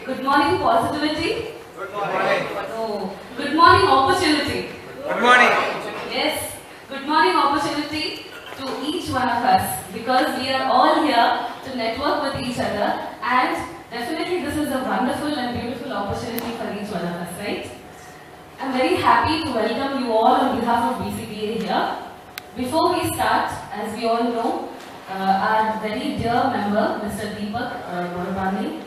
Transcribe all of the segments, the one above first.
Good morning, positivity. Good morning. Oh, good morning, opportunity. Good morning. Yes, good morning, opportunity to each one of us, because we are all here to network with each other, and definitely this is a wonderful and beautiful opportunity for each one of us, right? I'm very happy to welcome you all on behalf of BCBA here. Before we start, as we all know, our very dear member, Mr. Deepak Morabani,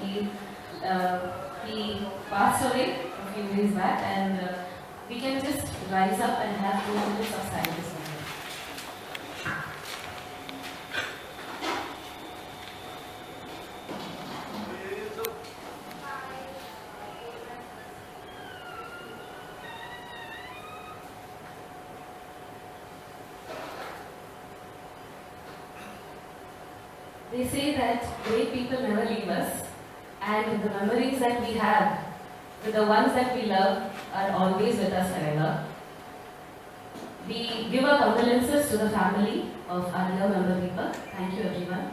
he passed away a few days back, and we can just rise up and have 2 minutes of silence. They say that great people never leave us, and the memories that we have with the ones that we love are always with us forever. We give our condolences to the family of our dear member Deepak. Thank you, everyone.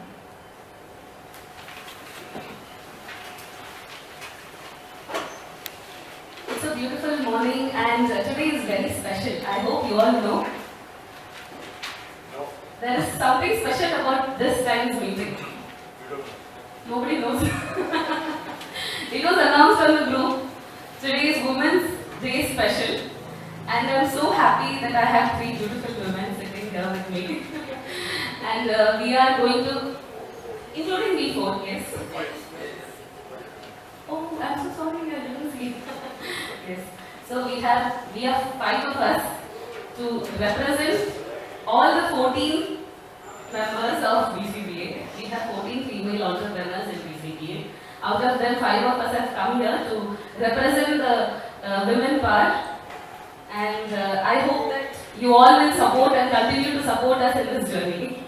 It's a beautiful morning, and today is very special. I hope you all know. There is something special about this time's meeting. Nobody knows. It was announced on the group. Today is Women's Day special, and I'm so happy that I have 3 beautiful women sitting here with me. And we are going to, including me 4, yes. Oh, I'm so sorry, I didn't see. Yes. So we have 5 of us to represent all the 14 members of BCBA. We have 14 female entrepreneurs in BCBA. Out of them, 5 of us have come here to represent the women part. And I hope that you all will support and continue to support us in this journey.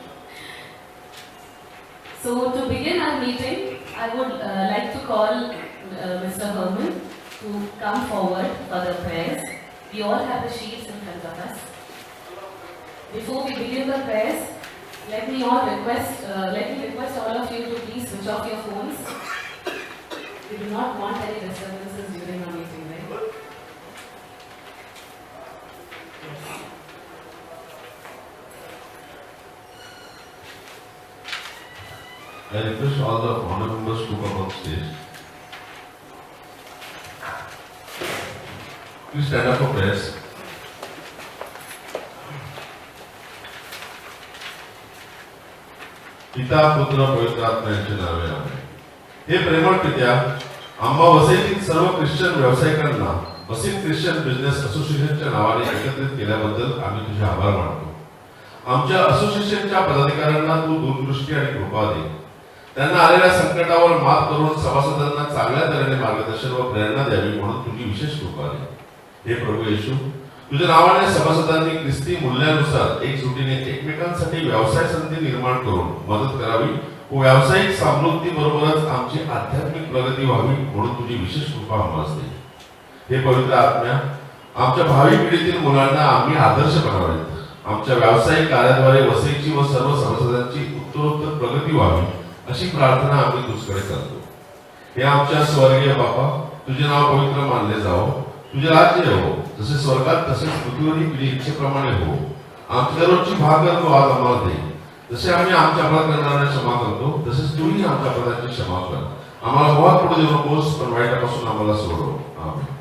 So to begin our meeting, I would like to call Mr. Herman to come forward for the prayers. We all have the sheets in front of us. Before we begin the prayers, let me request all of you to please switch off your phones. We do not want any disturbances during our meeting, right? Yes. I request all the honor members to come on stage. Please stand up for prayers. पिता पुत्र पवित्र आत्मा यांचे नावे आमेन. हे प्रेमळ पित्या, आम्हा वसईतील सर्व Christian व्यावसायिकांना Vasai Christian business असोसिएशनच्या नावाने एकत्रित केल्याबद्दल आम्ही तुझे आभार मानतो. आमच्या असोसिएशनच्या पदाधिकाऱ्यांना तू दूरदृष्टी आणि कृपा दे. त्यांना आलेल्या संकटावर मात करून सभासदांना चांगल्या तऱ्हेने मार्गदर्शन व प्रेरणा द्यावी म्हणून तुझी विशेष कृपा दे. हे प्रभू येशू, तुझ्या नावाने सभासदांनी ख्रिस्ती मूल्यानुसार एकजुटीने एकमेकांसाठी व्यवसाय संधी निर्माण करून मदत करावी व व्यावसायिक समृद्धी बरोबरच आमची आध्यात्मिक प्रगती व्हावी म्हणून तुझी विशेष कृपा आम्हास दे. हे पवित्र आत्म्या, आमच्या भावी पिढीतील मुलांना आम्ही आदर्श बनावेत. आमच्या व्यावसायिक कार्याद्वारे वसईची व सर्व सभासदांची उत्तरोत्तर प्रगती व्हावी अशी प्रार्थना आम्ही तुझकडे करतो. हे आमच्या स्वर्गीय बापा, तुझे नाव पवित्र मानले जावो. तुझे राज्य हो, जसे स्वर्गात तसेच पृथ्वीवरही तुझ्या इच्छेप्रमाणे हो. आमची दररोजची भाकर तू आज आम्हाला दे. जसे आम्ही आमच्या अपराध करणाऱ्यांना क्षमा करतो, तसेच तूही आमच्या अपराधांची क्षमा कर. आम्हाला मोहात पडू देऊ नकोस, पण वाईटापासून आम्हाला सोडव. आमेन.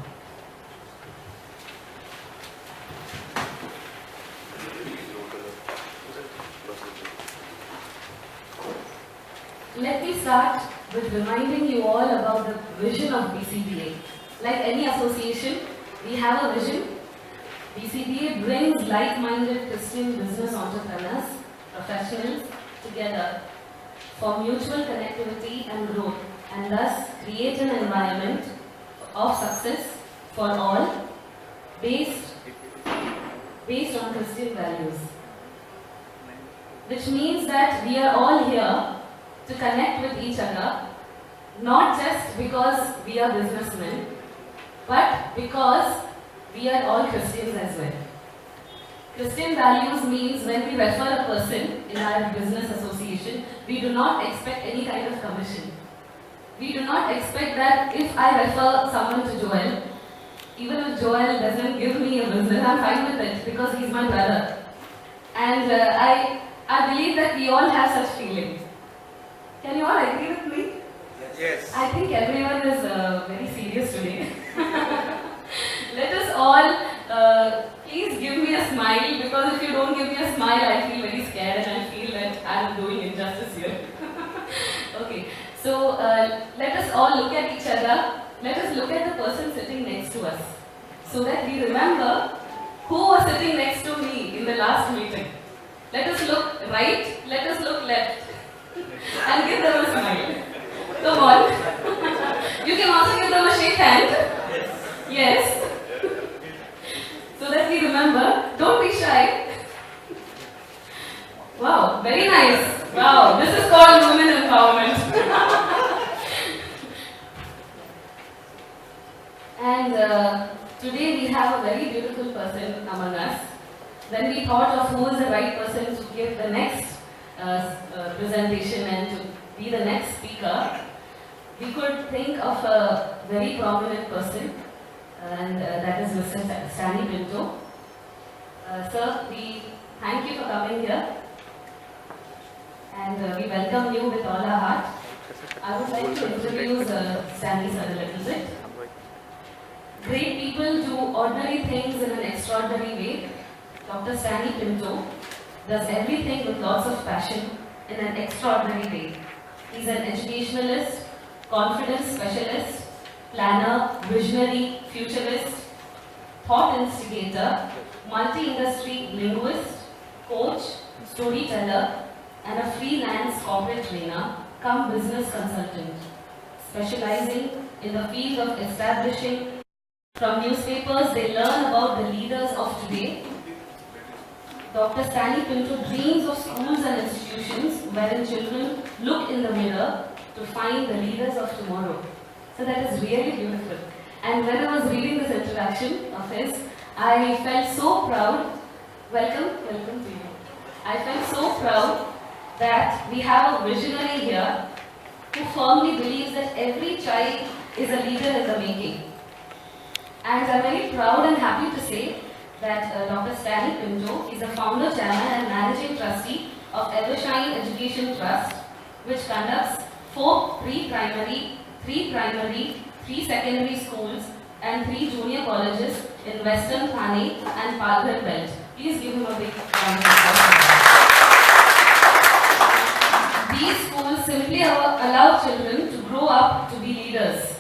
Let me start with reminding you all about the vision of BCBA. Like any association, we have a vision. BCBA brings like-minded Christian business entrepreneurs, professionals together for mutual connectivity and growth, and thus create an environment of success for all based on Christian values. Which means that we are all here to connect with each other, not just because we are businessmen, but because we are all Christians as well. Christian values means when we refer a person in our business association, we do not expect any kind of commission. we do not expect that if I refer someone to Joel, even if Joel doesn't give me a business, I'm fine with it because he's my brother. And I believe that we all have such feelings. Can you all agree with me? Yes. I think everyone is very serious today. Let us all please give me a smile, because if you don't give me a smile, I feel very scared and I feel that I am doing injustice here. Okay, so let us all look at each other. Let us look at the person sitting next to us, so that we remember who was sitting next to me in the last meeting. Let us look right, let us look left, and give them a smile. Come on. You can also give them a shake hand. Yes. So that we remember. Don't be shy. Wow, very nice. Wow, this is called women empowerment. And today we have a very beautiful person among us. When we thought of who is the right person to give the next presentation and to be the next speaker, we could think of a very prominent person, and that is Mr. Stanny Pinto. Sir, we thank you for coming here, and we welcome you with all our heart. I would like to introduce Stanny sir a little bit. Great people do ordinary things in an extraordinary way. Dr. Stanny Pinto does everything with lots of passion in an extraordinary way. He's an educationalist, confidence specialist, planner, visionary, futurist, thought instigator, multi-industry linguist, coach, storyteller, and a freelance corporate trainer, cum business consultant, specializing in the field of establishing. From newspapers, they learn about the leaders of today. Dr. Stanny Pinto dreams of schools and institutions wherein children look in the mirror to find the leaders of tomorrow. So that is really beautiful. And when I was reading this introduction of his, I felt so proud. Welcome to you. I felt so proud that we have a visionary here who firmly believes that every child is a leader in the making. And I'm very proud and happy to say that Dr. Stanny Pinto is a founder, chairman and managing trustee of Bassein Education Trust, which conducts 4 pre-primary, 3 secondary schools and 3 junior colleges in Western Thane and Palghar belt. Please give him a big round of applause. These schools simply allow children to grow up to be leaders.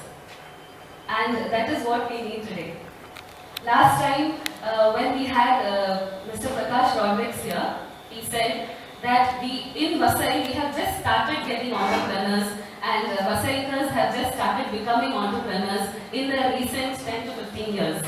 And that is what we need today. Last time when we had Mr. Prakash Rodriguez here, he said that in Vasai we have just started getting entrepreneurs, and Vasaikers have just started becoming entrepreneurs in the recent 10 to 15 years.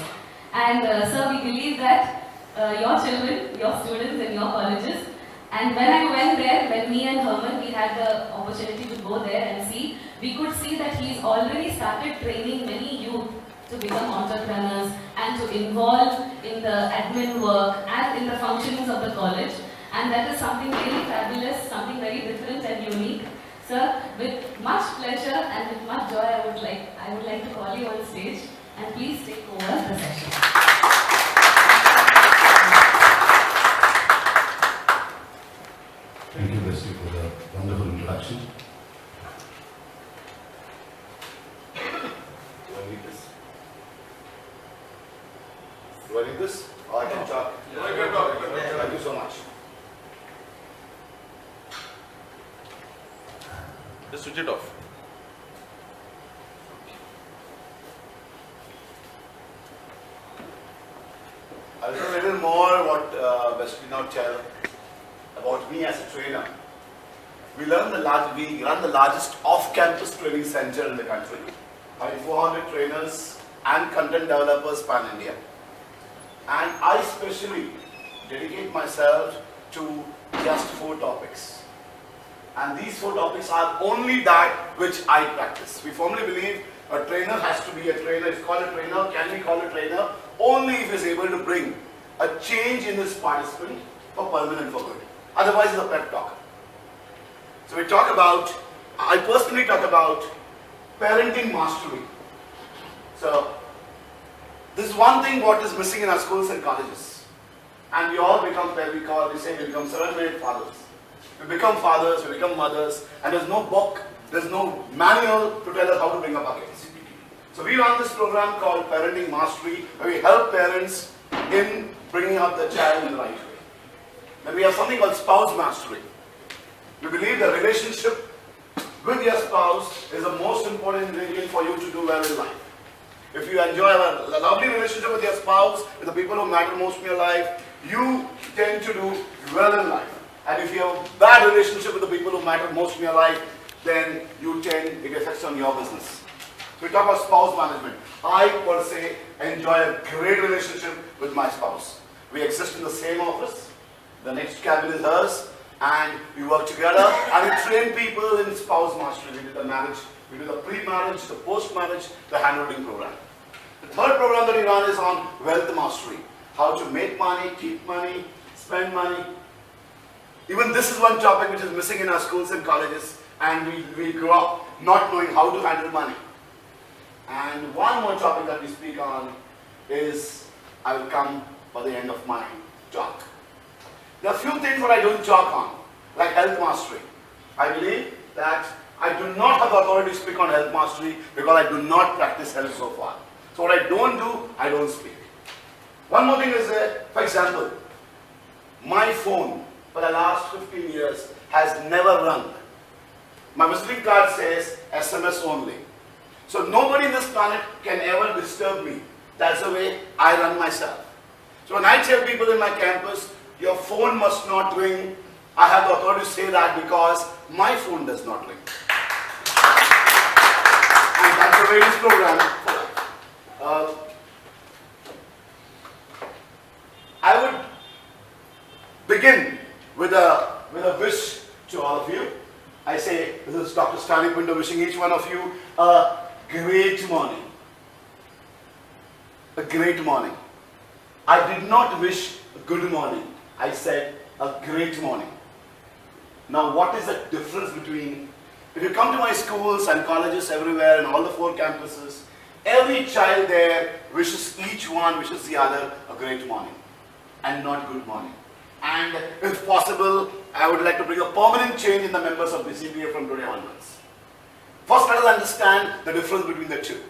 And sir, we believe that your children, your students in your colleges, and when I went there, when me and Herman, we had the opportunity to go there and see, we could see that he's already started training many youth to become entrepreneurs and to involve in the admin work and in the functionings of the college. And that is something really fabulous, something very different and unique. Sir, with much pleasure and with much joy, I would like to call you on stage, and please take over the session. Thank you, Bassein, for the wonderful introduction. Do I need this? Oh, I can talk. Thank you so much. Just switch it off. I'll tell a little more what Bassein now tell about me as a trainer. We run the largest off-campus training center in the country. Having 400 trainers and content developers pan-India. And I specially dedicate myself to just 4 topics. And these 4 topics are only that which I practice. We firmly believe a trainer has to be a trainer. It's called a trainer, can be called a trainer, only if he is able to bring a change in his participant for permanent, for good. Otherwise, it's a pep talk. So we talk about, I personally talk about parenting mastery. So, this is one thing what is missing in our schools and colleges. And we all become, we say we become celebrated fathers. We become fathers, we become mothers, and there's no book, there's no manual to tell us how to bring up our kids. So we run this program called Parenting Mastery, where we help parents in bringing up the child in the right way. Then we have something called Spouse Mastery. We believe the relationship with your spouse is the most important ingredient for you to do well in life. If you enjoy a lovely relationship with your spouse, with the people who matter most in your life, you tend to do well in life. And if you have a bad relationship with the people who matter most in your life, then it affects on your business. So we talk about spouse management. I, per se, enjoy a great relationship with my spouse. We exist in the same office. The next cabin is hers. And we work together. And we train people in spouse mastery. We do the marriage. We do the pre-marriage, the post-marriage, the handholding program. The third program that we run is on wealth mastery. How to make money, keep money, spend money. Even this is one topic which is missing in our schools and colleges. And we grow up not knowing how to handle money. And one more topic that we speak on is, I will come by the end of my talk. There are a few things that I don't talk on, like health mastery. I believe that I do not have the authority to speak on health mastery because I do not practice health so far. So what I don't do, I don't speak. One more thing is, for example, my phone for the last 15 years has never rung. My visiting card says SMS only. So nobody in this planet can ever disturb me. That's the way I run myself. So when I tell people in my campus, your phone must not ring, I have the authority to say that because my phone does not ring. And that's the way this program for life. I would begin with a wish to all of you. I say, this is Dr. Stanny Pinto wishing each one of you a great morning. A great morning. I did not wish a good morning. I said a great morning. Now what is the difference between, if you come to my schools and colleges everywhere and all the 4 campuses, every child there wishes the other a great morning and not good morning. And if possible, I would like to bring a permanent change in the members of BCBA from today onwards. First, let us understand the difference between the two.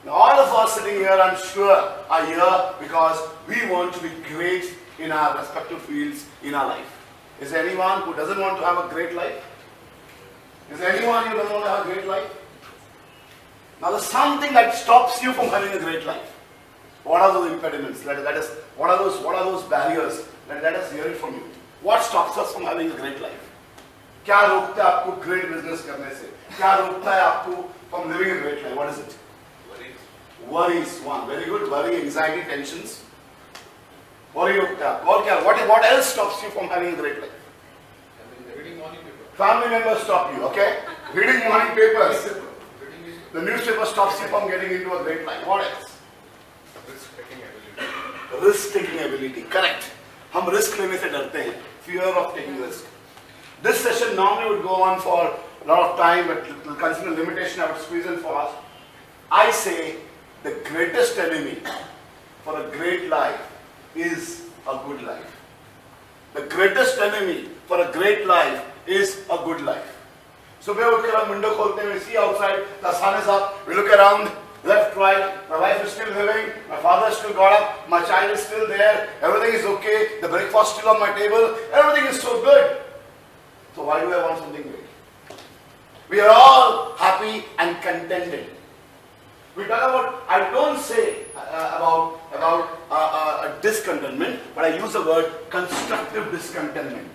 Now, all of us sitting here, I'm sure, are here because we want to be great in our respective fields in our life. Is there anyone who doesn't want to have a great life? Is there anyone who doesn't want to have a great life? Now, there's something that stops you from having a great life. What are those impediments? What are those barriers? Let us hear it from you. What stops us from having a great life? क्या रोकता है आपको great business करने से? क्या रोकता है आपको from living a great life? What is it? Worries. One. Very good. Worry, anxiety, tensions. Worry रोकता है आपको. और क्या? What else stops you from having a great life? Reading morning paper. Family members stop you. Okay? Reading morning papers. The newspaper stops you from getting into a great life. What else? Risk-taking ability. Risk-taking ability. Correct. हम risk लेने से डरते हैं. Fear of taking risk. This session normally would go on for a lot of time, but considering the limitation, I would squeeze in fast. I say the greatest enemy for a great life is a good life. The greatest enemy for a great life is a good life. सुबह उठकर हम window खोलते हैं, we see outside, the sun is up, we look around, left, right, my wife is still living, my father still got up, my child is still there, everything is okay, the breakfast still on my table, everything is so good. So why do I want something great? We are all happy and contented. We talk about, I don't say about discontentment, but I use the word constructive discontentment.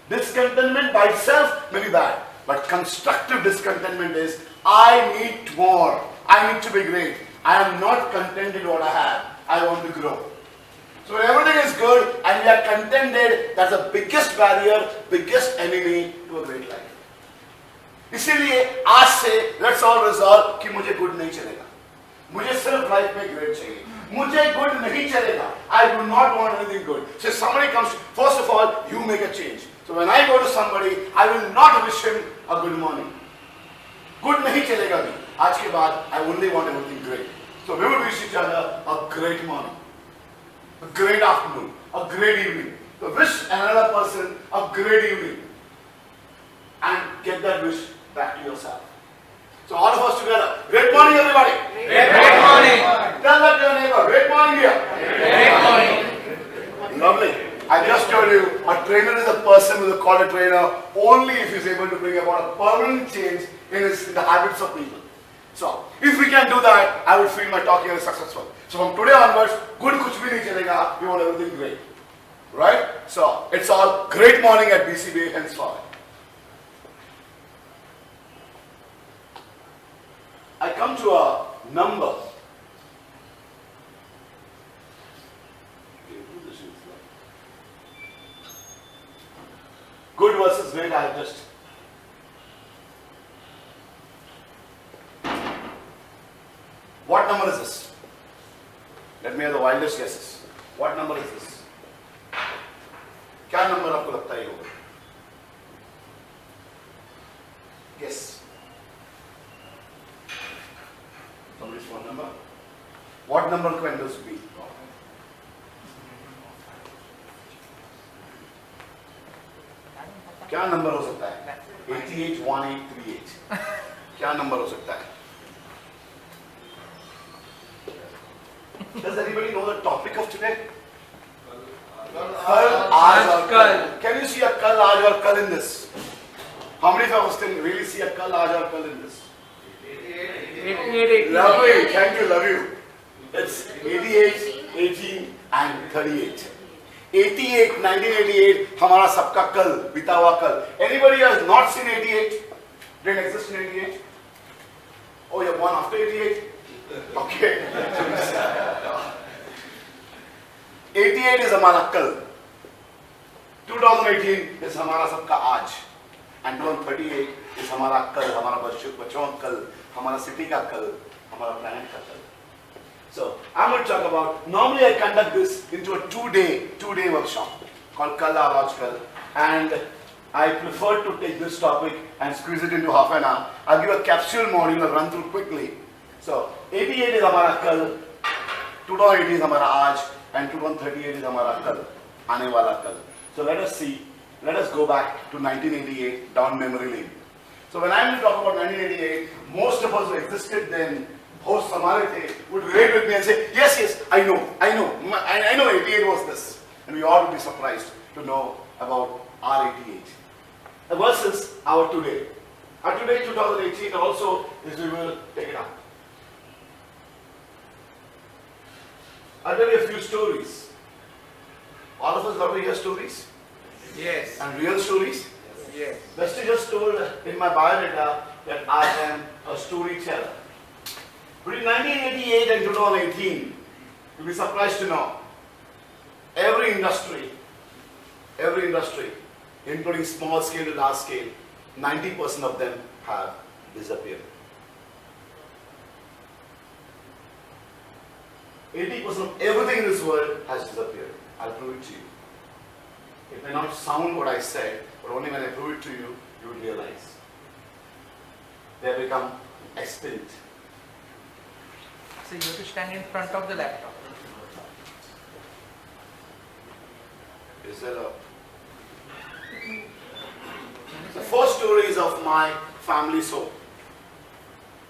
Discontentment by itself may be bad, but constructive discontentment is, I need more. I need to be great. I am not content in what I have. I want to grow. So when everything is good and we are contented, that's the biggest barrier, biggest enemy to a great life. इसीलिए आज से let's all resolve कि मुझे good नहीं चलेगा. मुझे सिर्फ life में great चाहिए. मुझे good नहीं चलेगा. I do not want anything good. So if somebody comes, first of all, you make a change. So when I go to somebody, I will not wish him a good morning. Good nahi chalega bhi. Aaj ke baad, I only want everything great. So we will wish each other a great morning, a great afternoon, a great evening. So wish another person a great evening and get that wish back to yourself. So all of us together. Great morning, everybody. Great morning. Tell that to your neighbor. Great morning, dear. Great morning. Lovely. I just told you, a trainer is a person who is called a trainer only if he is able to bring about a permanent change in the habits of people. So, if we can do that, I would feel my talk here is successful. So from today onwards, good kuch bhi nahi chalega, we want everything great. Right? So, it's all great morning at BCBA henceforth. I come to a number. Good versus great, I have just. What number is this? Let me have the wildest guesses. What number is this? क्या number आपको लगता है ये होगा? Guess. Somebody's phone number. What number can this be? क्या number हो सकता है? 881838. क्या नंबर हो सकता है? Does anybody know the topic of today? Kal Aaj Aur Kal. Can you see a Kal Aaj Aur Kal in this? How many of us can really see a Kal Aaj Aur Kal in this? 88. Lovely, thank you, love you. It's 88, 18 and 38. 88, 1988, हमारा सबका कल, बीता हुआ कल. Anybody has not seen 88? Didn't exist in 88? Oh, you're born after 88? Okay. 88 is हमारा कल. 2018 is हमारा सबका आज. And 2038 is हमारा कल, हमारा बच्चों का कल, हमारा सिटी का कल, हमारा planet का कल. So, I'm going to talk about, normally I conduct this into a two-day workshop called Kal Aaj Aur Kal, and I prefer to take this topic and squeeze it into half an hour. I'll give a capsule module, I'll run through quickly. So, 88 is हमारा कल, 2018 is हमारा आज, and 2038 is हमारा कल, आने वाला कल. So let us see, let us go back to 1988 down memory lane. So when I'm going to talk about 1988, most of us who existed then, hosts हमारे थे, would relate with me and say, yes, I know 88 was this. And we all would be surprised to know about our 88. Versus our today. Our today 2018 also is we will take it up. I'll tell you a few stories. All of us love to hear stories. Yes. And real stories. Yes. Besti just told in my biodata that I am a storyteller. Between 1988 and 2018, you'll be surprised to know, every industry, including small scale to large scale, 90% of them have disappeared. 80% of everything in this world has disappeared. I'll prove it to you. It may not sound what I said, but only when I prove it to you, you will realize. They have become extinct. So you have to stand in front of the laptop. Is there a... The first story is of my family soap.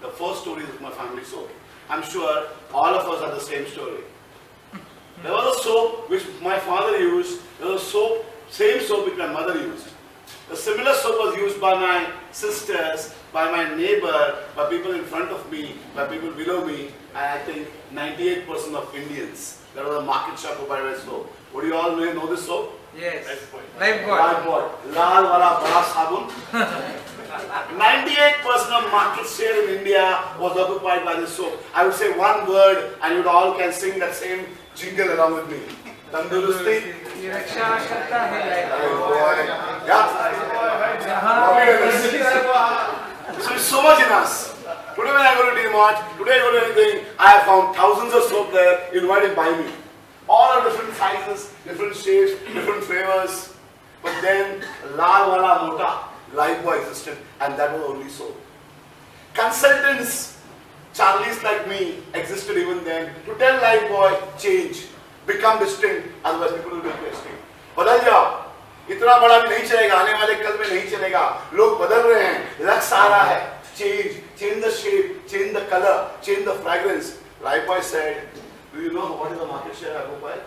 The first story is of my family soap. I'm sure all of us have the same story. There was a soap which my father used. There was a soap, same soap which my mother used. The similar soap was used by my sisters, by my neighbor, by people in front of me, by people below me, and I think 98% of Indians. There was a market shop who buy this soap. Would you all know this soap? Yes. Lifebuoy. Lifebuoy. Lal wala bada sabun. 98% of market share in India was occupied by this soap. I would say one word and you all can sing that same jingle along with me. Tandurusti. So it's so much in us. Today when I go to DMart, today I go to anything, I have found thousands of soap there invited by me. All are different sizes, different shapes, different flavors. But then Lal wala mota Lifebuoy existed, and that was only soap. Consultants, Charlies like me, existed even then to tell lifebuoy, change, become distinct, otherwise people will be extinct. बदल जाओ, इतना बड़ा भी नहीं चलेगा, आने वाले कल में नहीं चलेगा, लोग बदल रहे हैं, लक्ष्य आ रहा है, change the shape, change the color, change the fragrance. Lifebuoy said, do you know what is the market share of Lifebuoy?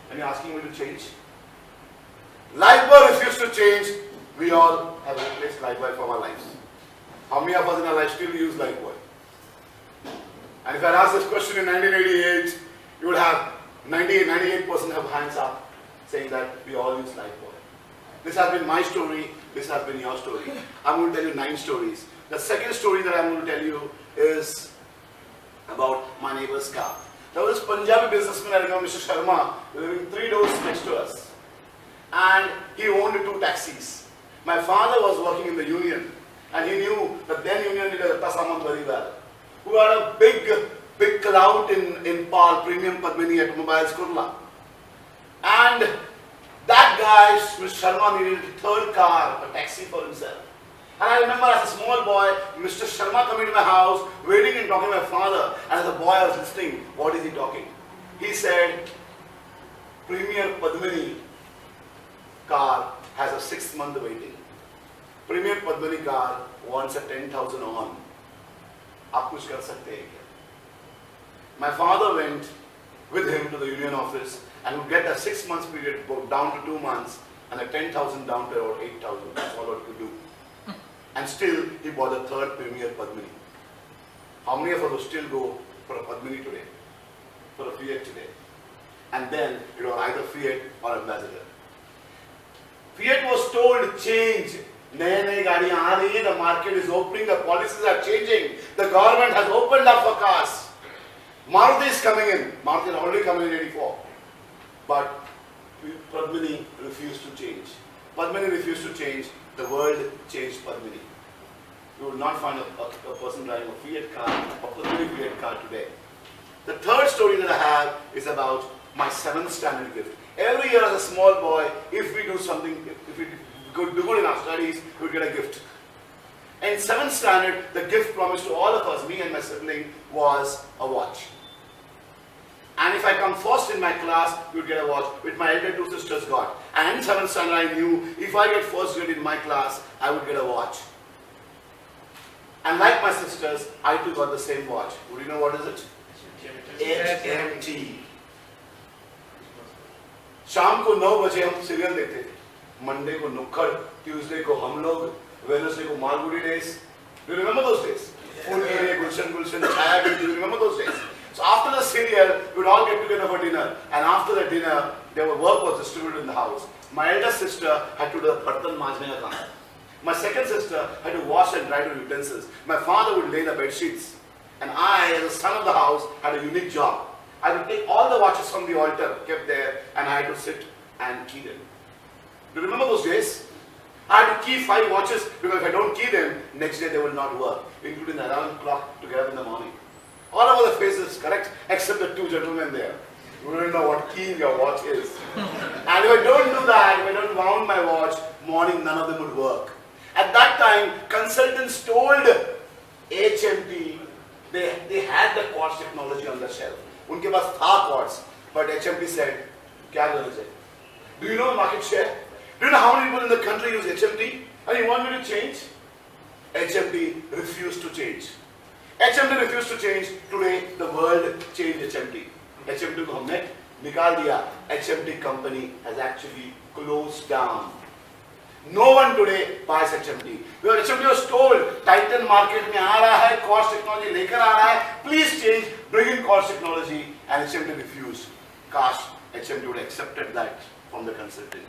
And you're asking me to change? Lifebuoy refused to change. We all have replaced Lifebuoy from our lives. How many of us in our life still use Lifebuoy? And if I asked this question in 1988, you would have 98% have hands up saying that we all use Lifebuoy. This has been my story. This has been your story. I'm going to tell you 9 stories. The second story that I'm going to tell you is about my neighbor's car. There was this Punjabi businessman, I remember, Mr. Sharma, living 3 doors next to us. And he owned 2 taxis. My father was working in the union, and he knew that then union leader Tasaman very well, who had a big clout in PAL, Premium Padmini Automobiles Kurla. And that guy, Mr. Sharma, needed a 3rd car, a taxi for himself. And I remember as a small boy, Mr. Sharma coming to my house, waiting and talking to my father. And as a boy, I was listening. What is he talking? He said, Premier Padmini car has a 6-month waiting. Premier Padmini car wants a 10,000 on. आप कुछ कर सकते हैं क्या? My father went with him to the union office and would get a 6 months period go down to 2 months and a 10,000 down to about 8,000. That's all what he could do. And still, he bought a 3rd Premier Padmini. How many of us will still go for a Padmini today? For a Fiat today? And then, it was either Fiat or Ambassador. Fiat was told, change. Naye gaadiyan aa rahi hai, the market is opening, the policies are changing. The government has opened up for cars. Maruti is coming in. Maruti is already coming in 84. But Padmini refused to change. Padmini refused to change. The world changed Padmini. You will not find a person driving a Fiat car, a Padmini Fiat car today. The 3rd story that I have is about my 7th standard gift. Every year as a small boy, if we do something, if we do good in our studies, we would get a gift. In 7th standard, the gift promised to all of us, me and my sibling, was a watch. And if I come first in my class, you would get a watch, which my elder 2 sisters got. And in 7th standard, I knew if I get first grade in my class, I would get a watch. And like my sisters, I too got the same watch. Would you know what is it? HMT. शाम को 9 बजे हम serial देखते थे. Monday को नुक्कड़, Tuesday को हम लोग, वेडनेसडे को Malgudi days. Do you remember those days? Full area, Gulshan, Chaya, do you remember those days? So after the serial, we would all get together for dinner. And after the dinner, work was distributed in the house. My elder sister had to do the bartan majne ka kaam. My second sister had to wash and dry the utensils. My father would lay the bed sheets. And I, as the son of the house, had a unique job. I would take all the watches from the altar, kept there, and I had to sit and key them. Do you remember those days? I had to key 5 watches because if I don't key them, next day they will not work, including the alarm clock to get up in the morning. All over the faces, correct, except the 2 gentlemen there. You don't know what keying your watch is. And if I don't do that, if I don't wound my watch, morning none of them would work. At that time, consultants told HMT, they had the quartz technology on the shelf. उनके पास था quartz, but HMT said, क्या गरज है? Do you know market share? Do you know how many people in the country use HMT? And you want me to change? HMT refused to change. HMT refused to change. Today, the world changed HMT. HMT को हमने निकाल दिया. HMT company has actually closed down. No one today buys HMT. Because HMT was told, Titan market में आ रहा है, quartz technology लेकर आ रहा है, please change, bring in quartz technology, and HMT refused. Gosh, HMT would have accepted that from the consultant.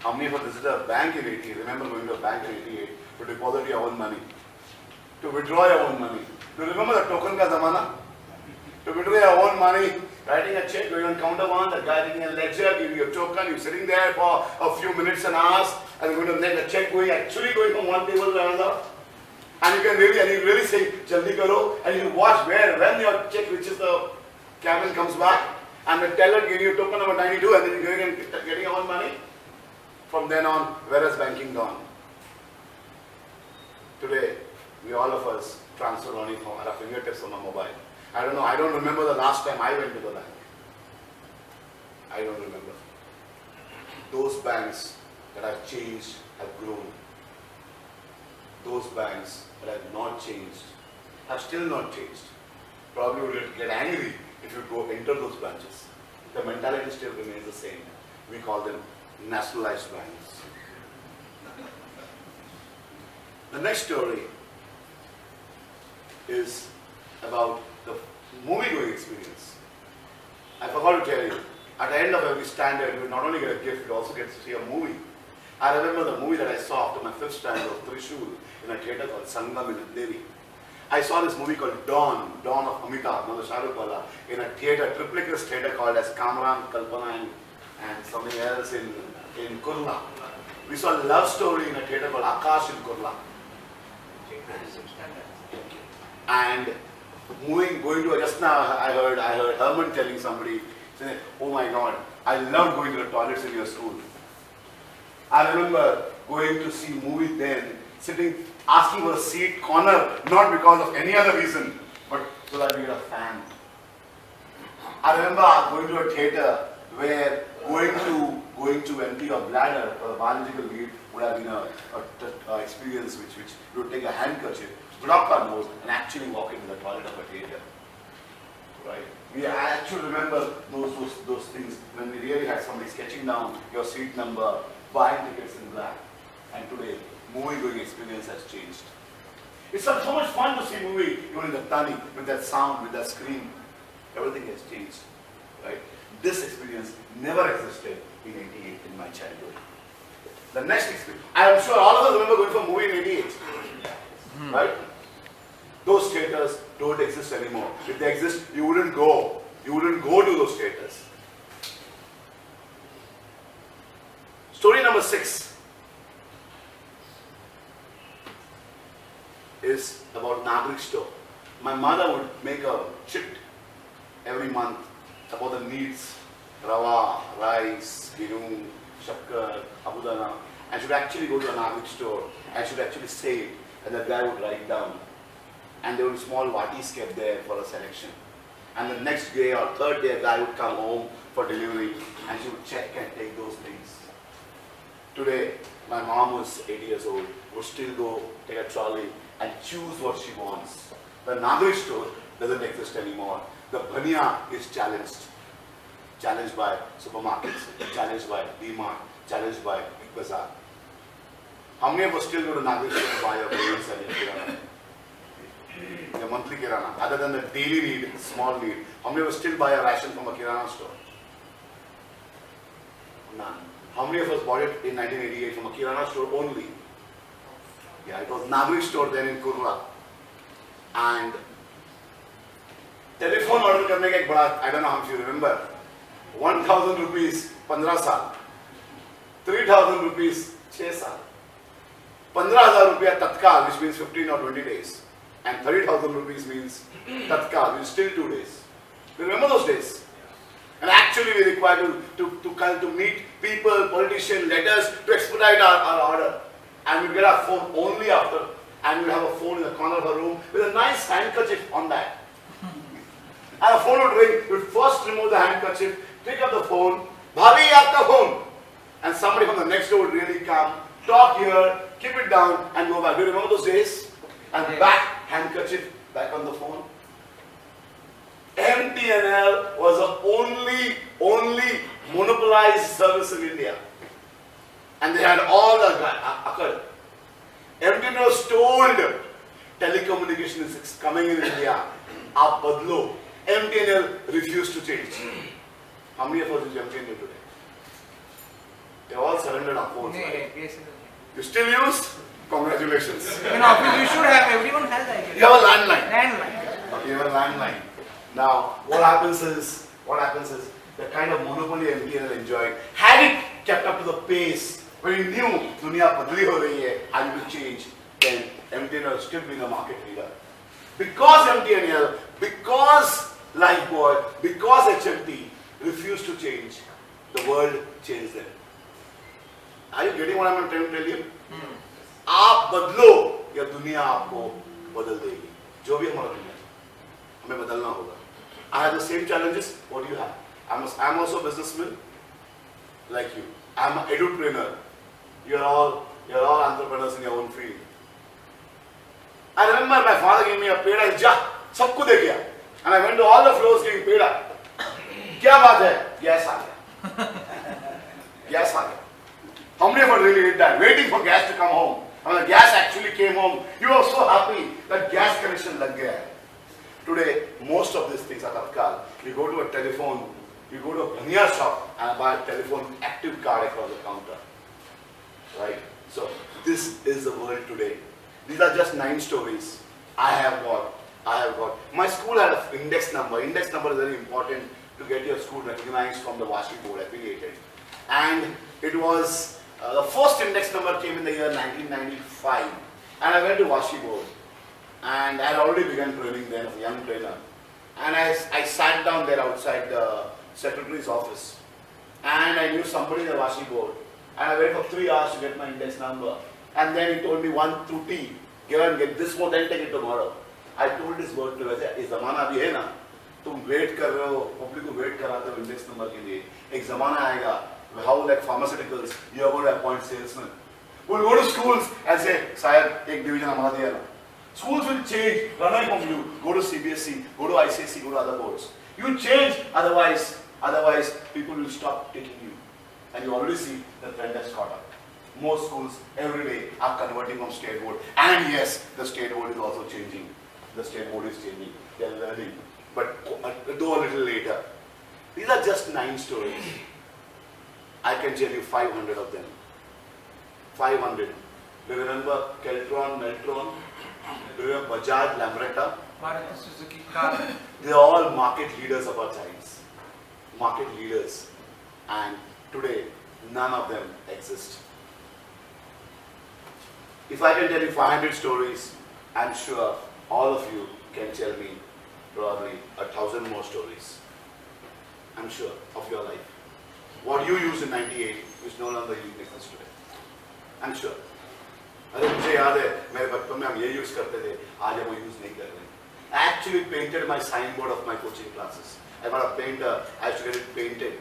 How many of us visited a bank in 88? Remember going to a bank in 88 to deposit your own money, to withdraw your own money. Do you remember the token ka zamana? To withdraw your own money, writing a check, going on counter one, the guy taking a ledger, giving you a token, you're sitting there for a few minutes and hours, and you're going to let the check actually going from one table to another. And you can really say, Jaldi karo, and you watch when your check reaches the cabin comes back, and the teller giving you token number 92, and then you're going and getting your own money. From then on, where has banking gone? Today, we all of us transfer money from our fingertips on our mobile. I don't know, I don't remember the last time I went to the bank. I don't remember. Those banks that have changed have grown. Those banks that have not changed have still not changed. Probably would get angry if you go enter those branches. The mentality still remains the same. We call them nationalized banks. The next story is about the movie-going experience. I forgot to tell you, at the end of every standard, you not only get a gift, you also get to see a movie. I remember the movie that I saw after my 5th standard of Trishul in a theatre called Sangam in Devi. I saw this movie called Dawn of Amitabh, another Shah Rukh Wala, in a theatre, triplicus theatre called as Kamran, Kalpana and something else in Kurla. We saw a love story in a theatre called Akash in Kurla. And going to just now, I heard Herman telling somebody, saying, "Oh my God, I love going to the toilets in your school." I remember going to see movie then, sitting, asking for a seat corner, not because of any other reason, but so that we get a fan. I remember going to a theatre where going to empty your bladder for a biological lead would have been a experience which you would take a handkerchief, block our nose, and actually walk into the toilet of a theatre. Right? I actually remember those things when we really had somebody sketching down your seat number, buying tickets in black. And today, movie-going experience has changed. It's so much fun to see movie, even in the tunnel, with that sound, with that screen. Everything has changed. Right? This experience never existed in 88 in my childhood. The next experience, I am sure all of us remember going for a movie in 88. Right? Those theatres don't exist anymore. If they exist, you wouldn't go. You wouldn't go to those theatres. Story number 6 is about Nagrik store. My mother would make a chit every month about the needs, rava, rice, genu, shakkar, abudana, and should actually go to a Nagrik store and should actually say it, and the guy would write down. And there would be small vatis kept there for a selection. And the next day or third day, a guy would come home for delivery and she would check and take those things. Today, my mom was 80 years old, would still go take a trolley and choose what she wants. The Nagrik store doesn't exist anymore. The Bhania is challenged. Challenged by supermarkets, challenged by D-Mart, challenged by Big Bazaar. How many of us still go to Nagrik store to buy your grains and your kirana? Your monthly kirana, other than the daily need, small need. How many of us still buy a ration from a kirana store? None. How many of us bought it in 1988 from a kirana store only? Yeah, it was Nagrik store then in Kurla. And telephone order karne ka ek bada, I don't know how you remember, 1,000 rupees 15 saal, 3,000 rupees 6 saal, 15,000 rupiya tatkal, which means 15 or 20 days, and 30,000 rupees means tatkal, which is still 2 days. You remember those days? And actually we require to meet people, politicians, letters to expedite our order. And we get our phone only after, and we have a phone in the corner of our room with a nice handkerchief on that. And the phone would ring, we'd first remove the handkerchief, pick up the phone, Bhabi, aapka phone. And somebody from the next door would really come, talk here, keep it down, and go back. Do you remember those days? And back, handkerchief, back on the phone. MTNL was the only monopolized service in India. And they had all the occurred. MTNL was told telecommunication is coming in India. Aap badlo. MTNL refused to change. How many of us use MTNL today? They all surrendered our phones, right? You still use? Congratulations. In office you should have, everyone has that. You have a landline. Landline. Okay, you have a landline. Now, what happens is the kind of monopoly MTNL enjoyed, had it kept up to the pace, when you knew dunia badli ho rahi hai, and it will change, then MTNL will still be the market leader. Because MTNL, because Lifeboy, because HMT refused to change, the world changed them. Are you getting what I'm trying to tell you? आप बदलो या दुनिया आपको बदल देगी. जो भी हमारा दुनिया हमें बदलना होगा. I have the same challenges. What do you have? I'm also a businessman like you. I'm an edupreneur. You're all entrepreneurs in your own field. I remember my father gave me a peda. Ja, सबको दे गया. And I went to all the floors giving peda. क्या बात है? Gas आ गया. Gas आ गया. How many of us really did that? Waiting for gas to come home. And when the gas actually came home, you were so happy that gas connection lag gaya. Today, most of these things are tatkal. You go to a telephone, you go to a bhaniya shop and buy a telephone active card across the counter. Right? So, this is the world today. These are just 9 stories. I have got. My school had an index number. Index number is very important to get your school recognized from the Vasai board affiliated. And it was, the first index number came in the year 1995. And I went to Vasai board. And I had already begun training then as a young trainer. And I sat down there outside the secretary's office. And I knew somebody in the Vasai board. And I waited for 3 hours to get my index number. And then he told me 1 through T. Give and get this more, then take it tomorrow. I told this word to him, इस ज़माना भी है ना, तुम wait कर रहे हो, public को wait कराते हो index number के लिए. एक ज़माना आएगा, how like pharmaceuticals, you are going to appoint salesmen. We'll go to schools and say, साहब एक division हमारा दिया ना. Schools will change, run away from you. Go to CBSE, go to ICSE, go to other boards. You change, otherwise people will stop taking you. And you already see the trend has caught up. Most schools every day are converting from state board. And yes, the state board is also changing. The state board is changing. They are learning. But do a little later. These are just 9 stories. I can tell you 500 of them. 500. Do you remember Keltron, Meltron? Do you remember Bajaj, Lambretta? Maruti Suzuki car. They are all market leaders of our times. Market leaders. And today, none of them exist. If I can tell you 500 stories, I'm sure all of you can tell me probably 1,000 more stories. I'm sure of your life. What you used in 98 is no longer exists today. I'm sure. अरे मुझे याद है मेरे बचपन में हम ये use करते थे आज हम वो यूज नहीं कर रहे. I actually painted my signboard of my coaching classes. I got a painter. I used to get it painted.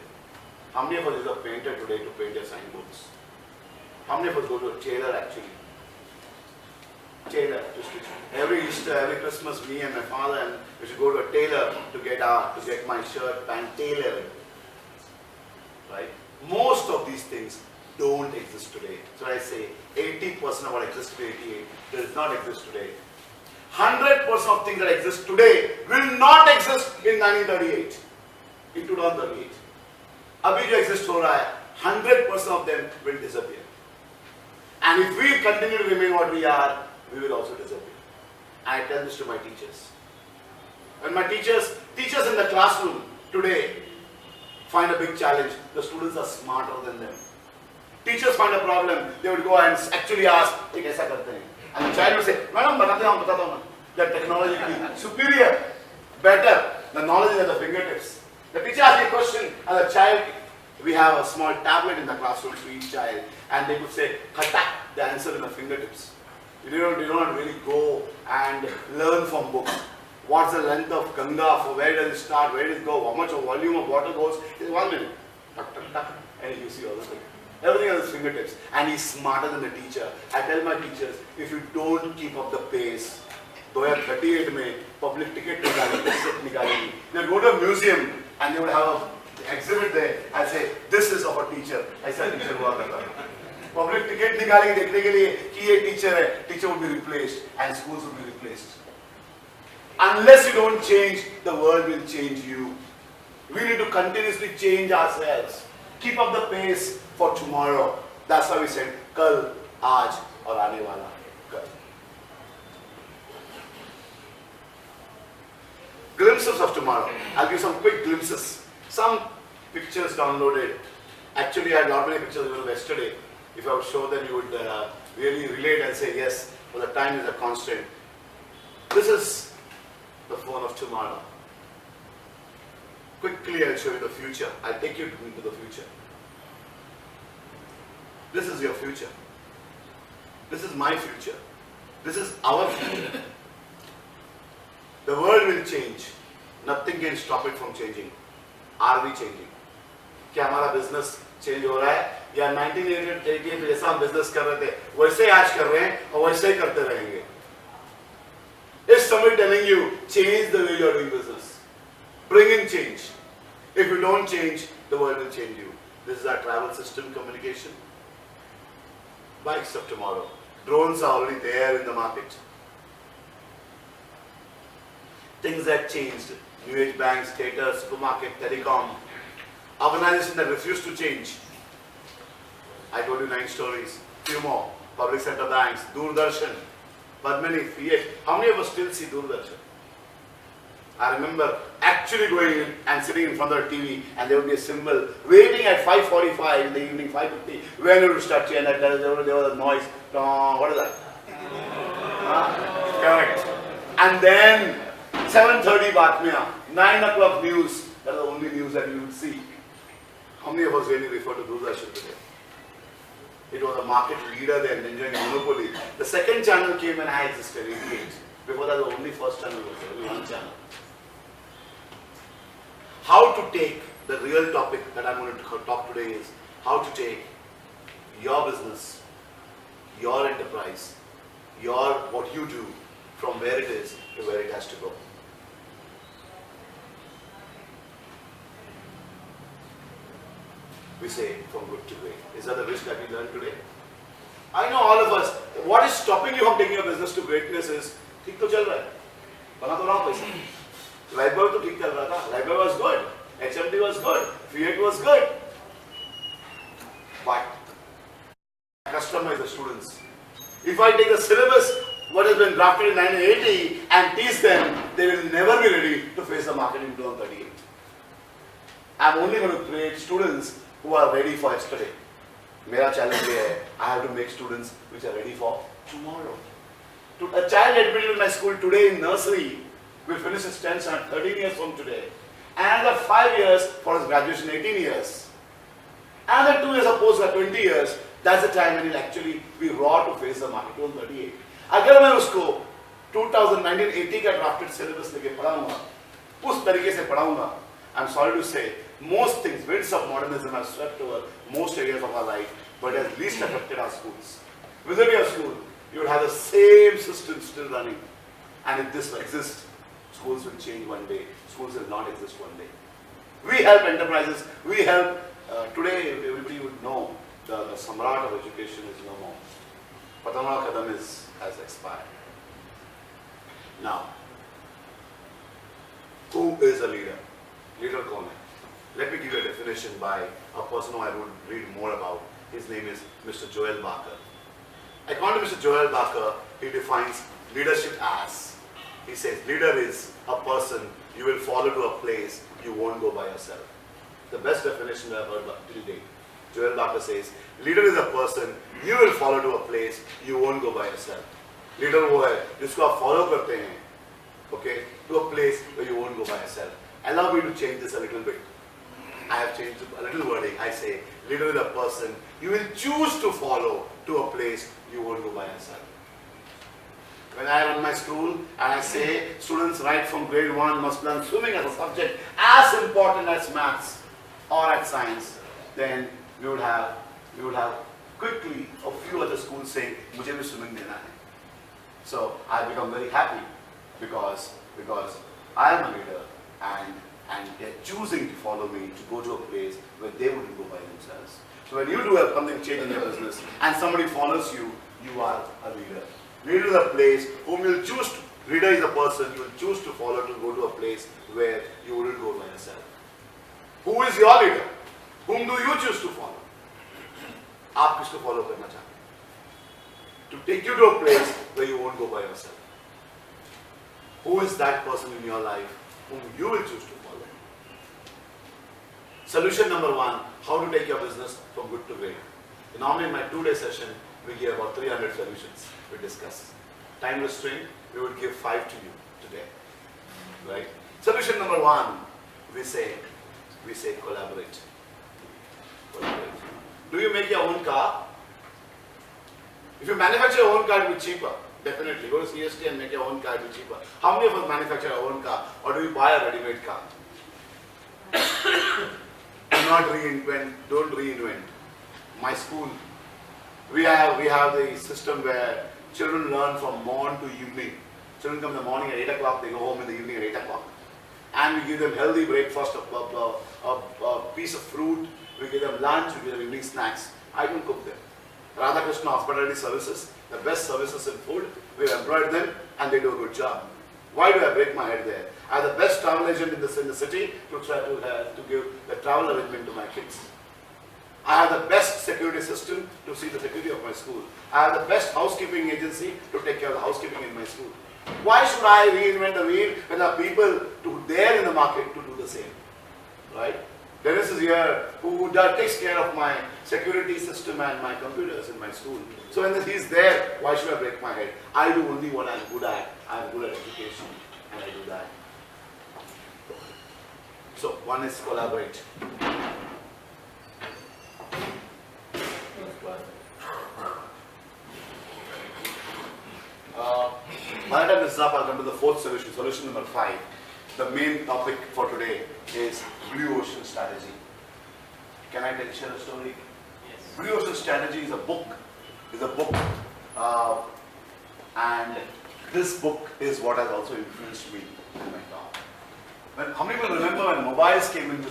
How many of us use a painter today to paint their signboards? How many of us go to a tailor actually? Tailor. Every Easter, every Christmas, me and my father and we should go to a tailor to get my shirt, pant tailored. Right? Most of these things don't exist today. So I say 80% of what existed in 88 does not exist today. 100% of things that exist today will not exist in 1938. In 2038. Abhi jo exist ho raha hai, 100% of them will disappear. And if we continue to remain what we are, we will also disappear. I tell this to my teachers. When my teachers in the classroom today find a big challenge, the students are smarter than them. Teachers find a problem, they would go and actually ask, "Ye kaisa karte hain?" And the child would say, "Madam, batata hu na." The technologically superior, better, the knowledge is at the fingertips. The teacher asks a question, and the child, we have a small tablet in the classroom for each child, and they could say, "Khatak," the answer in the fingertips. You don't really go and learn from books. What's the length of Ganga? For where does it start? Where does it go? How much of volume of water goes? It's 1 minute. Tuck, tuck, tuck. And you see all the things. Everything at his fingertips. And he's smarter than the teacher. I tell my teachers, if you don't keep up the pace, 2038 mein public ticket nikalegi. They'll go to a museum and they would have an exhibit there. I say, this is of a teacher. ऐसा teacher हुआ करता है. Public ticket निकालेंगे देखने के लिए कि ये teacher है. Teacher will be replaced and schools will be replaced. Unless you don't change, the world will change you. We need to continuously change ourselves. Keep up the pace for tomorrow. That's why we said, Kal Aaj Aur Kal. Glimpses of tomorrow. I'll give some quick glimpses. Some pictures downloaded. Actually, I had not many pictures yesterday. If I would show them, you would really relate and say, yes, well, the time is a constant. This is the phone of tomorrow. Quickly, I'll show you the future. I'll take you into the future. This is your future. This is my future. This is our future. The world will change. Nothing can stop it from changing. Are we changing? क्या हमारा business change हो रहा है या 1988 में जैसा हम business कर रहे थे वैसे ही आज कर रहे हैं और वैसे ही करते रहेंगे? Is somebody telling you change the way you are doing business? Bring in change. If you don't change, the world will change you. This is our travel system communication. Bikes of tomorrow. Drones are already there in the market. Things that changed. New age banks, theatre, supermarket, telecom. Organizations that refuse to change. I told you 9 stories. Few more. Public sector banks, Doordarshan, Padmini, Fiat. How many of us still see Doordarshan? I remember actually going in and sitting in front of the TV and there would be a symbol waiting at 5:45 in the evening, 5:50 when it would start change and there was a noise. What is that? Correct. And then 7:30 Batmiya, 9 o'clock news. That is the only news that you would see. How many of us really refer to Doordarshan today? It was a market leader then, enjoying a monopoly. The second channel came when I existed, 88. Before that, the only first channel was there, only one channel. How to take the real topic that I'm going to talk today is how to take your business, your enterprise, what you do from where it is to where it has to go. We say from good to great. Is that the risk that we learned today? I know all of us. What is stopping you from taking your business to greatness is ठीक तो चल रहा है, बना तो रहा पैसा. Lifebuoy तो ठीक चल रहा था. Lifebuoy was good. HMT was good. Fiat was good. But customize the students. If I take the syllabus, what has been drafted in 1980 and teach them, they will never be ready to face the market in 2038. I'm only going to create students who are ready for yesterday. मेरा challenge है, I have to make students which are ready for tomorrow. A child admitted in my school today in nursery will finish his 10th standard 13 years from today. Another 5 years for his graduation, 18 years. Another 2 years of post-grad, 20 years. That's the time when he'll actually be raw to face the market. 2038. अगर मैं उसको 2019-80 का drafted syllabus लेके पढ़ाऊंगा, उस तरीके से पढ़ाऊंगा, I'm sorry to say, most things, winds of modernism have swept over most areas of our life, but has least affected our schools. Visit your school, you will have the same system still running. And if this exists, schools will change one day. Schools will not exist one day. We help enterprises, we help, today everybody would know the Samrat of education is no more. Patama Kadam has expired. Now, who is a leader? Leader kaun hai? Let me give you a definition by a person who I would read more about. His name is Mr. Joel Barker. According to Mr. Joel Barker, he defines leadership as, he says, leader is a person you will follow to a place you won't go by yourself. The best definition I've heard till date. Joel Barker says, leader is a person you will follow to a place you won't go by yourself. Leader वो है जिसको आप follow करते हैं, okay, to a place where you won't go by yourself. Allow me to change this a little bit. I have changed a little wording. I say, leader is a person you will choose to follow to a place you won't go by yourself. When I run my school and I say students right from grade 1 must learn swimming as a subject as important as maths or at science, then we would have quickly a few other schools saying, मुझे भी swimming देना है. So I become very happy because I am a leader and they're choosing to follow me to go to a place where they wouldn't go by themselves. So when you do have something change in your business and somebody follows you, you are a leader. Leader is a place whom you'll choose to, leader is a person you will choose to follow to go to a place where you wouldn't go by yourself. Who is your leader? Whom do you choose to follow? आप किसको follow करना चाहते हैं? To take you to a place where you won't go by yourself. Who is that person in your life whom you will choose to follow? Solution number 1, how to take your business from good to great. Normally in my 2-day session, we give about 300 solutions we discuss. Time restraint, we would give 5 to you today. Right? Solution number 1, we say collaborate. Do you make your own car? If you manufacture your own car, it will be cheaper, Definitely. Go to CST and make your own car, it'll be cheaper. How many of us manufacture our own car, or do we buy a ready-made car? Do not reinvent, don't reinvent. My school, we have the system where children learn from morn to evening. Children come in the morning at 8 o'clock, they go home in the evening at 8 o'clock. And we give them healthy breakfast, a piece of fruit, we give them lunch, we give them evening snacks. I don't cook them. Radhakrishna Hospitality Services, the best services in food, we've employed them and they do a good job. Why do I break my head there? I have the best travel agent in the city to try to give the travel arrangement to my kids. I have the best security system to see the security of my school. I have the best housekeeping agency to take care of the housekeeping in my school. Why should I reinvent the wheel when there are people there in the market to do the same? Right? Dennis is here who takes care of my security system and my computers in my school. So when he's there, why should I break my head? I do only what I'm good at. I'm good at education and I do that. So one is collaborate. By the time this is up, I'll come to the fourth solution, solution number 5. The main topic for today is Blue Ocean Strategy. Can I share a story? Yes. Blue Ocean Strategy is a book. And this book is what has also influenced me in my talk. How many people remember when mobiles came in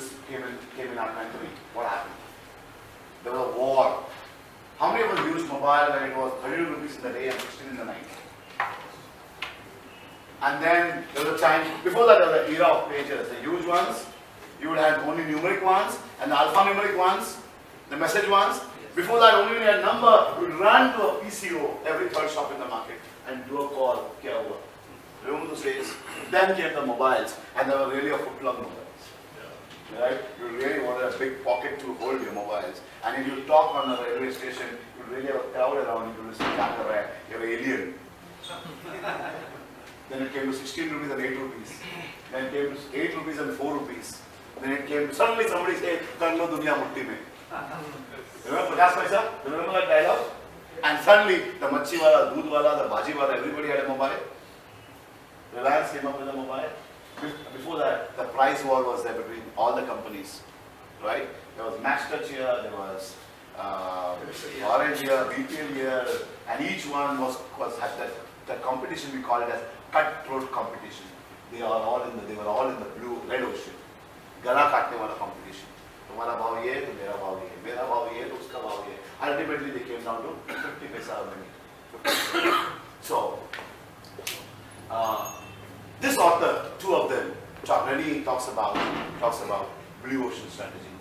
our country? What happened? There was a war. How many of us used mobile when it was 32 rupees in the day and 16 in the night? And then there was a time, before that there was an era of pages, the huge ones, you would have only numeric ones, and the alphanumeric ones, the message ones. Before that, only when you had number, you would run to a PCO, every third shop in the market, and do a call, kya hua? Remember those days? Then came the mobiles, and they were really a foot-long mobiles. Right? You really wanted a big pocket to hold your mobiles. And if you talk on a railway station, you really have a crowd around you to listen to you're an alien. Then it came to 16 rupees and 8 rupees. Then it came to 8 rupees and 4 rupees. Then it came to, suddenly somebody said, Karlo Dunya Mutti Mein. Remember 50 paisa? Remember that dialogue? And suddenly the machi wala, doodh wala, the bhaji wala, everybody had a mobile. Reliance came up with a mobile. Before that, the price war was there between all the companies. Right? There was Max Touch here, there was Orange here, BPL here, and each one had the competition, we call it as cutthroat competition. They were all in the red ocean. Gala kaatne wala competition. Tumhara bhav ye, to mera bhav ye, mera bhav ye, to uska bhav ye. Ultimately they came down to 50 paisa a minute. So, this author, two of them, really talks about Blue Ocean Strategy.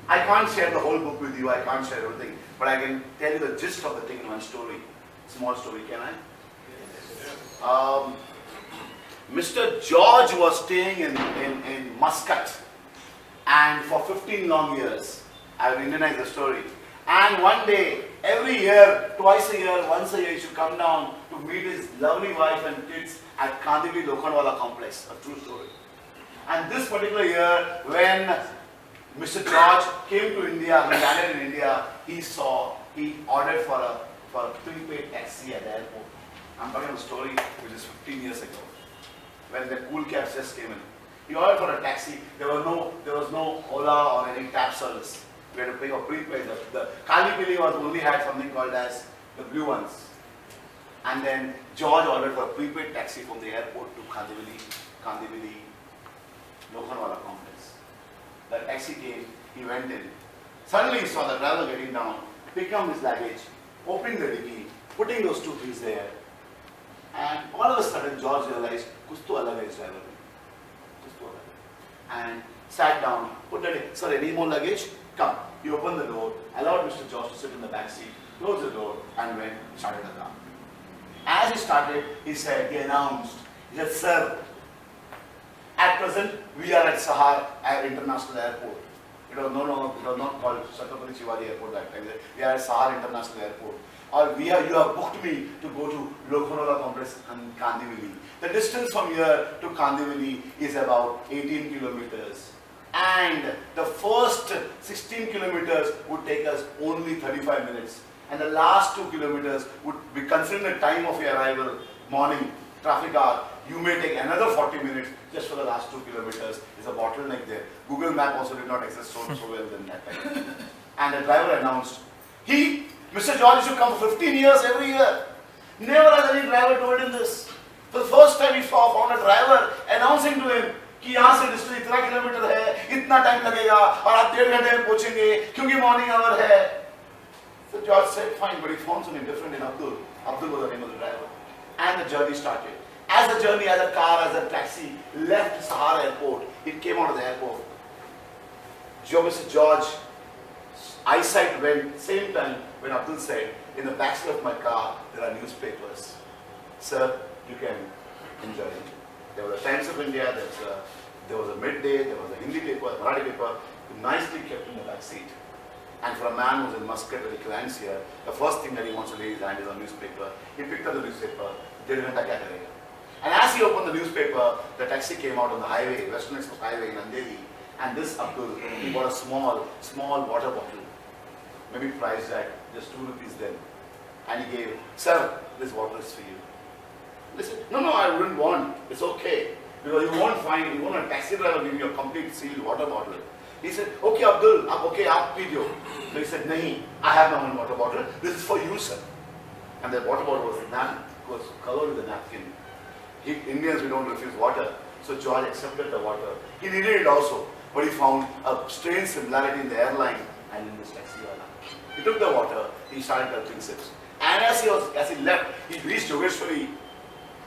I can't share the whole book with you, I can't share everything, but I can tell you the gist of the thing in one story. Small story, can I? Mr. George was staying in Muscat, and for 15 long years, I will Indianize the story. And one day, every year, twice a year, once a year, he should come down to meet his lovely wife and kids at Kandivali Lokhandwala complex, a true story. And this particular year, when Mr. George came to India, he landed in India, he ordered for a prepaid taxi at the airport. I'm talking about a story which is 15 years ago, when the cool cabs just came in. He ordered for a taxi. There was no Ola or any cab service. We had to pay a prepaid. The Kalipili only had something called as the blue ones. And then George ordered for a prepaid taxi from the airport to Kandivali Lokhandwala complex. The taxi came, he went in. Suddenly he saw the driver getting down, picking up his luggage, opening the dicky, putting those 2 things there. And all of a sudden George realized, kuch to alag hai is driver. And sat down, put it in, sir, any more luggage? Come. He opened the door, allowed Mr. George to sit in the back seat, closed the door, and started the car. As he started, he announced, he said, sir, at present, we are at Sahar International Airport. It was not called Chhatrapati Shivaji Airport that time. We are at Sahar International Airport. Or you have booked me to go to Lokhandwala complex in Kandivali. The distance from here to Kandivali is about 18 kilometers. And the first 16 kilometers would take us only 35 minutes. And the last 2 kilometers would be considering the time of your arrival, morning, traffic hour. You may take another 40 minutes just for the last 2 kilometers. There's a bottleneck there. Google Map also did not exist so well in that time. And the driver announced, Mr. George should come for 15 years every year. Never has any driver told him this. For the first time he found a driver announcing to him कि यहाँ से distance इतना kilometre है, इतना time लगेगा और आप 1.5 घंटे में पहुँचेंगे क्योंकि मॉर्निंग आवर है. So George said, fine, but he found something different in Abdul. Abdul was the name of the driver. And the journey started. As the journey, as a car, as a taxi left Sahara airport, it came out of the airport. Mr. George's eyesight went, same time when Abdul said, in the backseat of my car, there are newspapers. Sir, you can enjoy it. There was a Times of India, there was a Midday, there was a Hindi paper, a Marathi paper, nicely kept in the back seat. And for a man who's in Muscat where he climbs here, the first thing that he wants to lay his hand is on newspaper. He picked up the newspaper, and as he opened the newspaper, the taxi came out on the highway, Western Express Highway in Andheri. And this Abdul, he bought a small water bottle, maybe priced at just 2 rupees then. And he gave, sir, this water is for you. They said, no, I wouldn't want, it's okay. Because you won't a taxi driver give you a complete sealed water bottle. He said, okay Abdul, aap pijo. So he said, nahi, I have my own water bottle, this is for you sir. And the water bottle was covered with a napkin. Indians, we don't refuse water. So George accepted the water. He needed it also, but he found a strange similarity in the airline and in this taxi wala. He took the water, he started touching sips. And as he left, he reached Yogeshwari.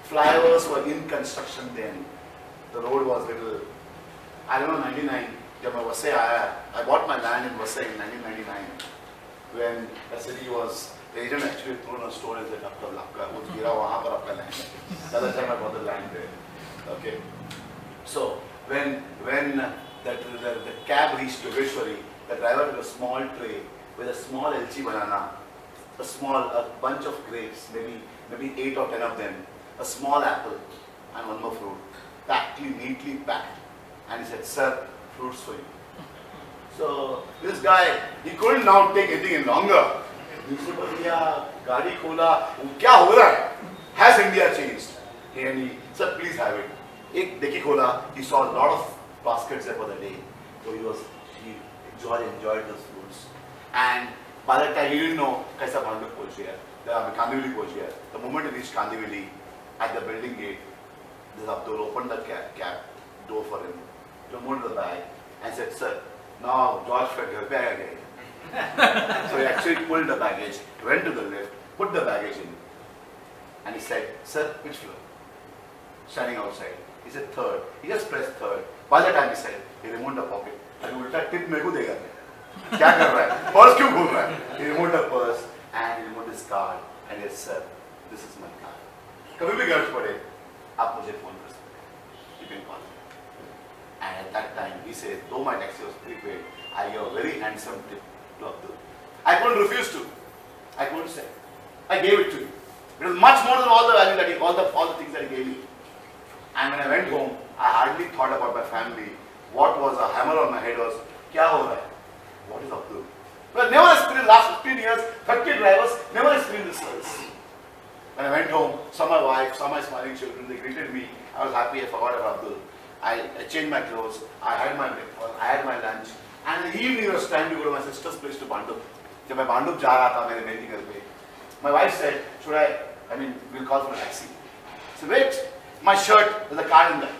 Flyovers were in construction then. The road was little, I don't know, 99. When Vasai I bought my land in Vasai in 1999. When the city was, the agent actually thrown a stone and said, the other time I bought the land there. Okay. So when the cab reached Yogeshwari, the driver took a small tray with a small elchi banana, a bunch of grapes, maybe 8 or 10 of them, a small apple and one more fruit, neatly packed. And he said, sir, fruits for you. So this guy, he couldn't now take anything longer. He said, gaadi khola, kya ho raha hai? Has India changed? And he said, please have it. Ek dekhi khola, he saw a lot of baskets there for the day. So he enjoyed those fruits. And by that time, he didn't know kaisa Banquets pahunch gaya. Kandivali pahunch gaya. The moment he reached Kandivali, at the building gate, this Abdul opened the cab door for him, removed the bag, and said, sir, now George Federer bag again. So he actually pulled the baggage, went to the lift, put the baggage in, and he said, sir, which floor? Standing outside. He said, third. He just pressed third. By the time he said, he removed the pocket. And he ulta tip meko dega. Kya kar raha hai? Purse kyun ghum raha hai? He removed the purse and he removed his card and he said, sir, this is my card. कभी भी गर्ज पड़े, आप मुझे phone कर सकते हैं. You can call me. And at that time, he said, though my taxi was prepaid, I gave a very handsome tip to Abdul. I couldn't refuse to. I couldn't say. I gave it to him. It was much more than all the value that all the things that he gave me. And when I went home, I hardly thought about my family. What was a hammer on my head was, kya ho raha hai? What is Abdul? Well, never experienced last 15 years, 30 drivers, never experienced this service. When I went home, saw my wife, saw my smiling children, they greeted me. I was happy, I forgot about Abdul. I changed my clothes, I had my breakfast, I had my lunch. And in the evening it was time to go to my sister's place to Bandup. When I went to Bandup, my wife said, we'll call for a taxi. So wait, my shirt, there's a card in there.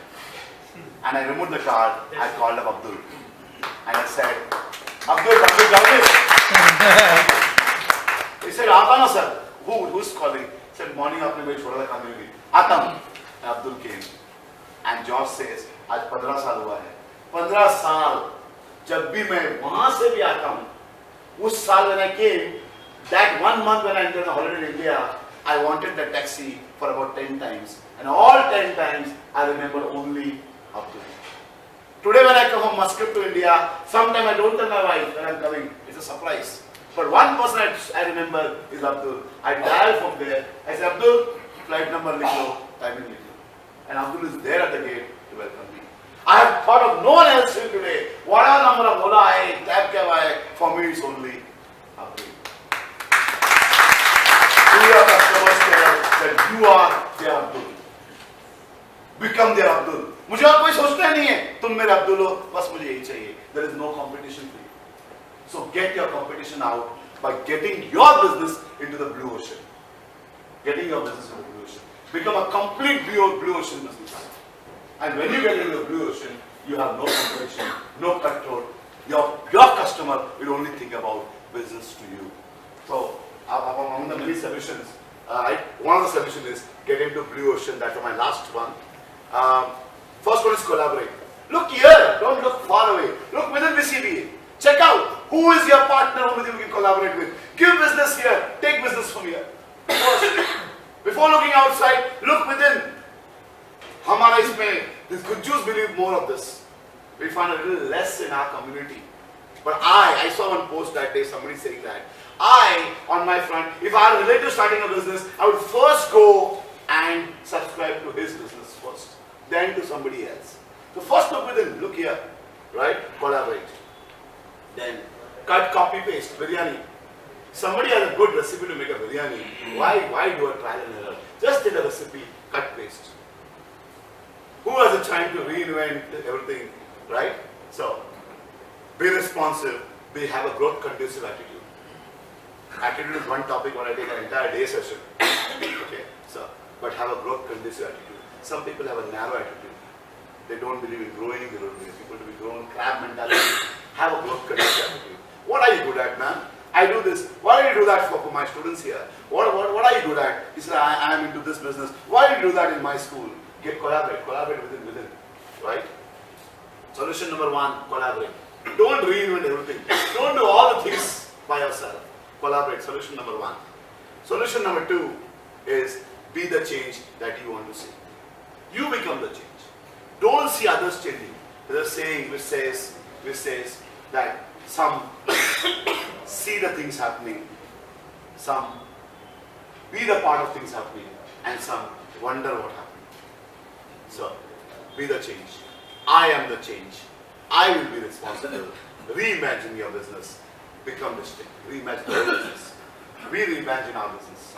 And I removed the card, I called up Abdul. And I said, Abdul, he said, Aata na sir. Who's calling? He said, morning aapne mujhe choda tha Kandivali. Aata hu. And Abdul came. And George says, आज 15 साल हुआ है. 15 साल. जब भी मैं वहाँ से भी आता हूँ, उस साल when I came, that 1 month when I entered the holiday in India, I wanted the taxi for about 10 times. And all 10 times, I remember only Abdul. Today when I come from Muscat to India, sometimes I don't tell my wife when I'm coming. It's a surprise. But one person I remember is Abdul. I dial from there. I say, Abdul, flight number likho, timing likho. And Abdul is there at the gate to welcome me. I have thought of no one else till today. Whatever number of Ola hai, cab hai, for me it's only Abdul. You are their Abdul. Become their Abdul. मुझे और कोई सोचता नहीं है तुम मेरे अब्दुल हो बस मुझे यही चाहिए. There is no competition for you. So get your competition out by getting your business into the blue ocean. Getting your business into the blue ocean. Become a complete blue ocean business. And when you get into the blue ocean, you have no competition, no cutthroat. Your customer will only think about business to you. So among the many solutions, one of the solutions is get into blue ocean. That's my last one. First one is collaborate. Look here, don't look far away. Look within BCBA. Check out who is your partner who you can collaborate with. Give business here, take business from here. First, before looking outside, look within. Hamara isme, these good Jews believe more of this. We find a little less in our community. But I saw one post that day, somebody saying that. On my front, if I had a relative starting a business, I would first go and subscribe to his business first, then to somebody else. So first look within, look here, right? Collaborate. Then cut, copy, paste, biryani. Somebody has a good recipe to make a biryani. Why do a trial and error? Just take a recipe, cut, paste. Who has the time to reinvent everything, right? So, be responsive, have a growth conducive attitude. Attitude is one topic when I take an entire day session. Okay, so, but have a growth conducive attitude. Some people have a narrow attitude. They don't believe in growing, they don't believe in people to be grown, crab mentality. Have a growth conducive attitude. What are you good at, man? I do this. Why do you do that for my students here? What are you good at? He said, I am into this business. Why do you do that in my school? Collaborate within, right? Solution number one, collaborate. Don't reinvent everything. Don't do all the things by yourself. Collaborate, solution number one. Solution number two is be the change that you want to see. You become the change. Don't see others changing. There's a saying which says that some see the things happening, some be the part of things happening, and some wonder what happened. So, be the change. I am the change. I will be responsible. Reimagine your business. Become distinct. Reimagine your business. We reimagine our business.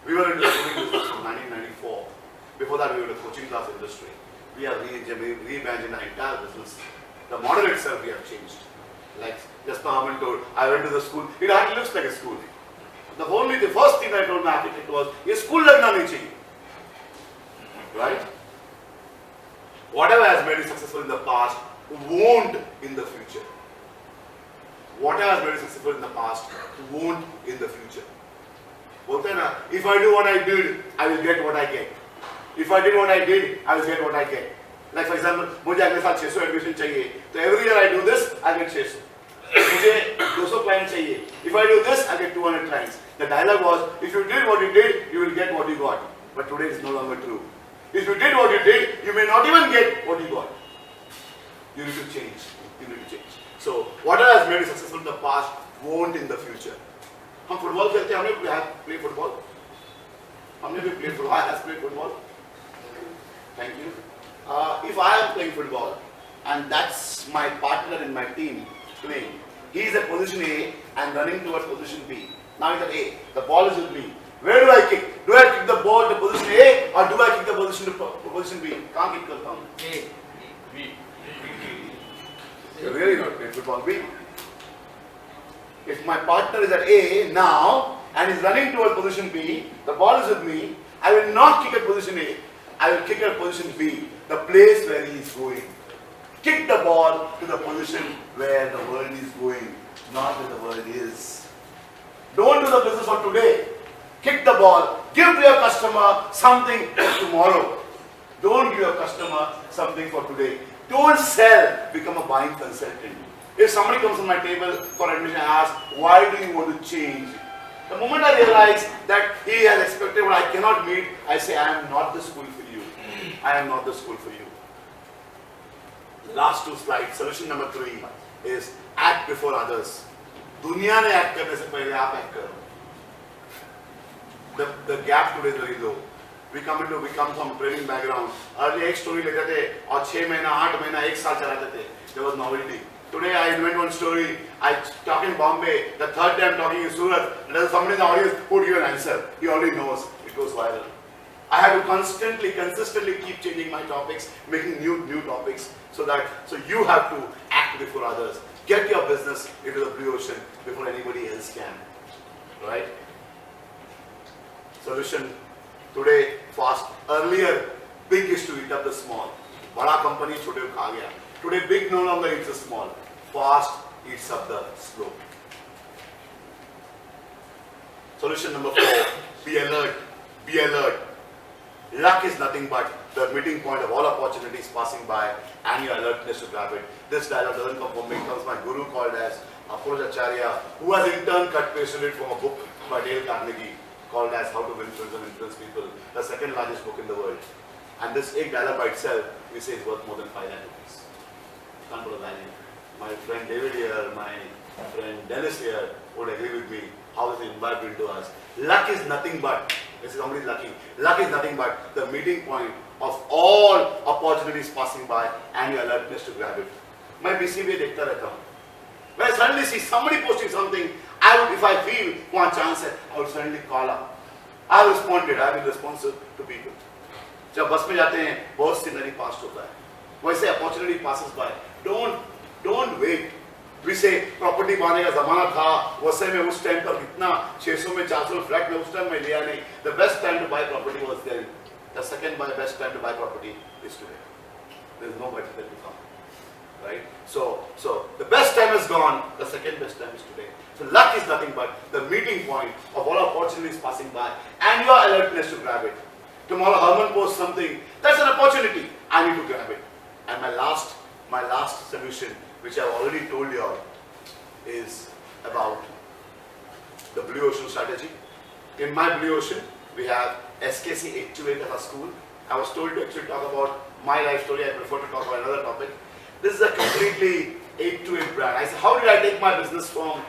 We were in the schooling business from 1994. Before that, we were in the coaching class industry. We have reimagined our entire business. The model itself we have changed. Like just now Aman told, I went to the school. It hardly looks like a school. The first thing I told my architect was, "Ye school lagna nahi chahiye." Right? Whatever has made you successful in the past won't in the future. Whatever has made you successful in the past won't in the future. बोलते हैं ना, if I do what I did, I will get what I get. If I did what I did, I will get what I get. Like for example, मुझे अगले साल 600 admission चाहिए, तो every year I do this, I get 600. मुझे 200 clients चाहिए. If I do this, I get 200 clients. The dialogue was, if you did what you did, you will get what you got. But today it's no longer true. If you did what you did, you may not even get what you got. You need to change. You need to change. So, whatever has made you successful in the past won't in the future. हम football खेलते हैं, हमने play football. हमने भी play football. I have played football. Thank you. If I am playing football and that's my partner in my team playing, he is at position A and running towards position B. Now he's at A. The ball is with me. Where do I kick? Do I kick the ball to position A or do I kick the position to position B? Can't kick करता हूँ. A. B. You're really not playing football. B. If my partner is at A now and is running towards position B, the ball is with me, I will not kick at position A. I will kick at position B, the place where he is going. Kick the ball to the position where the world is going, not where the world is. Don't do the business for today. Kick the ball. Give to your customer something for tomorrow. Don't give your customer something for today. Don't sell. Become a buying consultant. If somebody comes on my table for admission and asks, why do you want to change? The moment I realize that he has expected what I cannot meet, I say, I am not the school for you. I am not the school for you. Last two slides. Solution number 3 is act before others. दुनिया ने act करने से पहले आप act करो. The gap today is very low. We come from training background. Earlier एक story लेते थे और 6 महीना 8 महीना 1 साल चलाते थे. There was novelty. Today I invent one story. I talk in Bombay. The third day I'm talking in Surat. And there's somebody in the audience who would give an answer. He already knows. It goes viral. I had to consistently keep changing my topics, making new topics, so you have to act before others. Get your business into the blue ocean before anybody else can. Right? Solution today, fast. Earlier, big is to eat up the small. Bada company छोटे को खा गया. Today, big no longer eats the small. Fast eats up the slow. Solution number 4, be alert. Be alert. Luck is nothing but the meeting point of all opportunities passing by and your alertness to grab it. This dialogue doesn't come from me, it comes from my guru called as Apurva Acharya, who has in turn cut pasted it from a book by Dale Carnegie called as How to Win Friends and Influence People, the second largest book in the world. And this egg dialogue by itself, we say, is worth more than 5 lakh rupees. Can't put a value. My friend David here, my friend Dennis here would agree with me. How is it imbibed into us? Luck is nothing but, this is somebody lucky, luck is nothing but the meeting point of all opportunities passing by and your alertness to grab it. My BCBA देखता रहता हूँ. When I suddenly see somebody posting something, if I feel one chance, I would suddenly call up. I have responded, I have been responsive to people. जब बस में जाते हैं, बहुत scenery passed होता है. वैसे opportunity passes by. Don't wait. We say property बाने का ज़माना था, वैसे में उस टाइम पर कितना 600 में 400 में फ्लैट में उस टाइम में लिया नहीं. The best time to buy property was then. The second best time to buy property is today. There is no better time to come. Right? So the best time is gone, the second best time is today. So luck is nothing but the meeting point of all opportunities passing by and your alertness to grab it. Tomorrow Herman posts something, that's an opportunity, I need to grab it. And my last solution, which I've already told you all, is about the Blue Ocean strategy. In my Blue Ocean, we have SKC 828 as a school. I was told to actually talk about my life story. I prefer to talk about another topic. This is a completely 828 brand. I said, how did I take my business from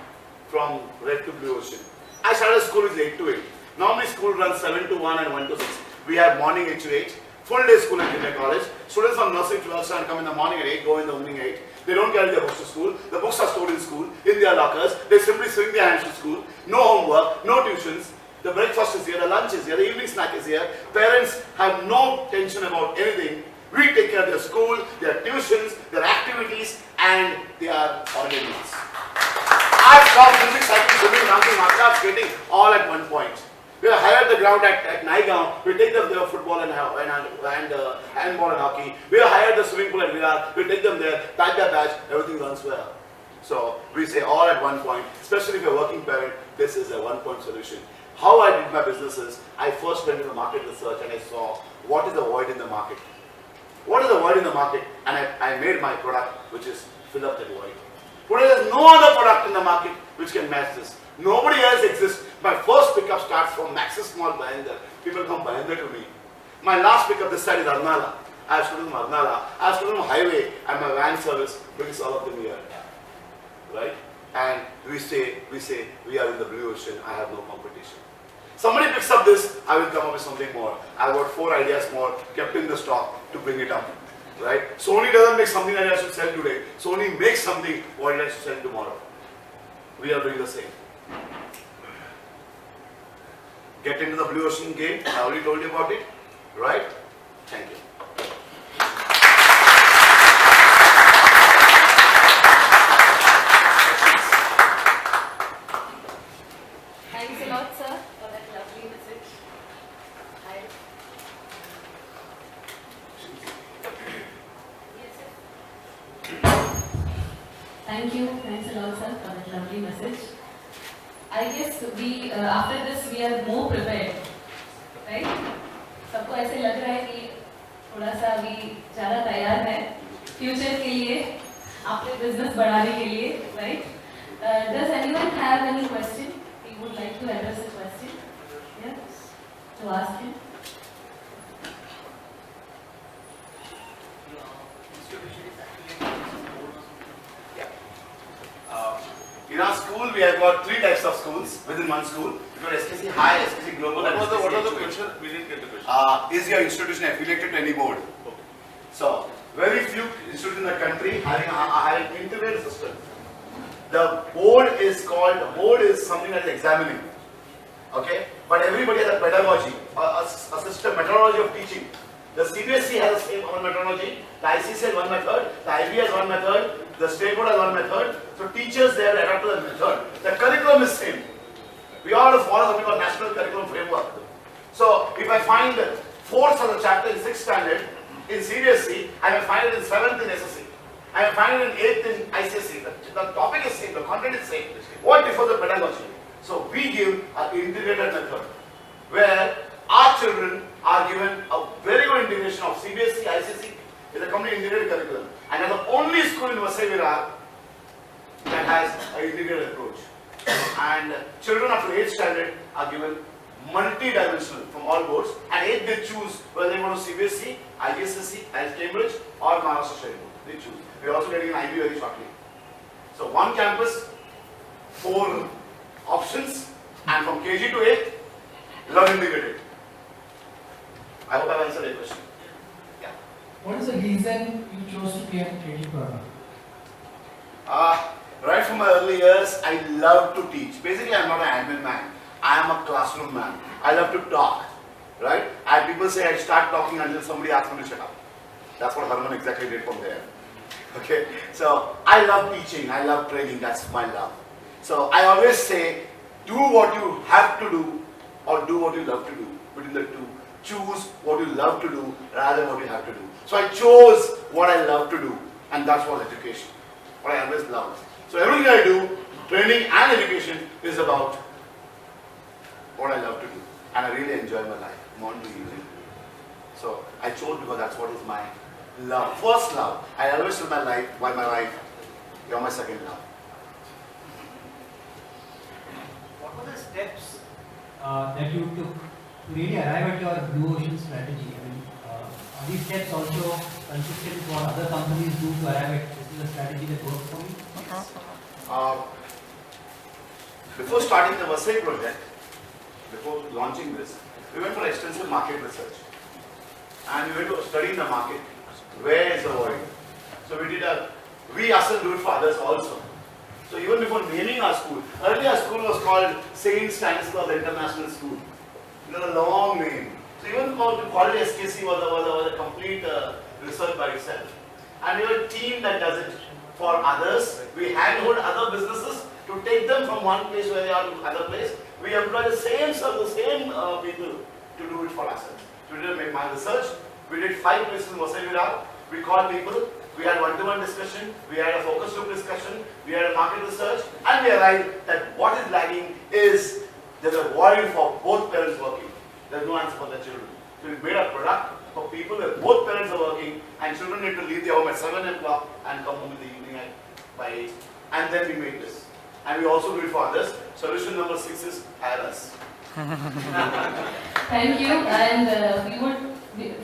red to Blue Ocean? I started school with 828. Normally school runs 7 to 1 and 1 to 6. We have morning 8 to 8, full day school in junior college. Students from nursery to 12th standard come in the morning at 8, go in the evening 8. They don't carry their books to school. The books are stored in school, in their lockers. They simply swing their hands to school. No homework, no tuitions. The breakfast is here, the lunch is here, the evening snack is here. Parents have no tension about anything. We take care of their school, their tuitions, their activities, and their holidays. I've taught music, cycling, swimming, dancing, martial arts, skating, all at one point. We have hired the ground at Naigaon. We take them there football and handball and hockey. We have hired the swimming pool at Virar. We take them there, tag their badge, everything runs well. So we say all at one point, especially if you're a working parent, this is a one-point solution. How I did my business is, I first went into market research and I saw what is the void in the market. What is the void in the market? And I made my product, which is fill up that void. Today there is no other product in the market which can match this. Nobody else exists. My first pickup starts from Maxis Mall, Bahender. People come Bahender to me. My last pickup this side is Arnala. I have students from Arnala. I have students from Highway, and my van service brings all of them here. Right? And we say we are in the Blue Ocean. I have no competition. Somebody picks up this, I will come up with something more. I've got 4 ideas more kept in the stock to bring it up. Right? Sony doesn't make something that I should sell today. Sony makes something what I should sell tomorrow. We are doing the same. Get into the Blue Ocean game. I already told you about it. Right? Thank you. Thanks a lot, sir, for that lovely message. Thank you. Thanks a lot, sir, for that lovely message. I guess we after this we are more prepared, right? सबको ऐसे लग रहा है कि थोड़ा सा अभी ज़्यादा तैयार है फ्यूचर के लिए, अपने बिजनेस बढ़ाने के लिए, right? Does anyone have any question? We would like to address a question. Yeah, to ask him. In our school, we have got 3 types of schools within one school. We've got SKC High, SKC Global, and SKC What was the HOH. question? We didn't get the question. Is your institution affiliated to any board? So, very few institutions in the country have an integrated system. The board is something that is examining. Okay? But everybody has a pedagogy, a system, methodology of teaching. The CBSE has the same one methodology, the ICC has one method, the IB has one method, the state board has one method. So teachers, they have to adapt to the method. The curriculum is same. We all follow something called National Curriculum Framework. So if I find 4th of the chapter in 6th standard in CBSE, I will find it in 7th in SSC. I will find it in 8th in ICSE. The topic is same, the content is same. What differs the pedagogy? So we give an integrated method where our children are given a very good integration of CBSE, ICC is a complete integrated curriculum. And as the only school in Vasai that has an integrated approach. And children up to 8th standard are given multi-dimensional from all boards, and 8th they choose whether they want to CBSE, IGCSE, as Cambridge or Maharashtra State Board. They choose. We are also getting an IB very shortly. So one campus, 4 options, and from KG to 8th, learn integrated. I hope I have answered your question. Yeah. What is the reason you chose to create a training program? Right from my early years, I love to teach. Basically, I'm not an admin man. I am a classroom man. I love to talk, right? And people say I start talking until somebody asks me to shut up. That's what Herman exactly did from there. Okay, so I love teaching. I love training. That's my love. So I always say, do what you have to do, or do what you love to do. Between the two, choose what you love to do rather than what you have to do. So I chose what I love to do, and that's what education. What I always loved. So everything I do, training and education, is about what I love to do. And I really enjoy my life, morning to evening. So I chose because that's what is my love. First love. I always tell my life, why my wife, you're my second love. What were the steps that you took to really arrive at your blue ocean strategy? I mean, are these steps also consistent with what other companies do to arrive at this is a strategy that works for me? Before starting the Vasai project, before launching this, we went for extensive market research. And we went to study the market. Where is the void? So we ourselves do it for others also. So even before naming our school, earlier our school was called St. Stanislaus International School. It was a long name. So even called it SKC was a complete research by itself. And we were a team that does it for others. We handhold other businesses to take them from one place where they are to another place. We employ the same people to do it for ourselves. So we did my research. We did 5 places in Vasai. We called people. We had one-to-one discussion. We had a focus group discussion. We had a market research. And we arrived that what is lagging is there's a volume for both parents working. There's no answer for the children. So we made a product for people where both parents are working and children need to leave their home at 7 o'clock and come home in the evening by 8. And then we made this. And we also do it for others. Solution number 6 is hire us. Thank you. And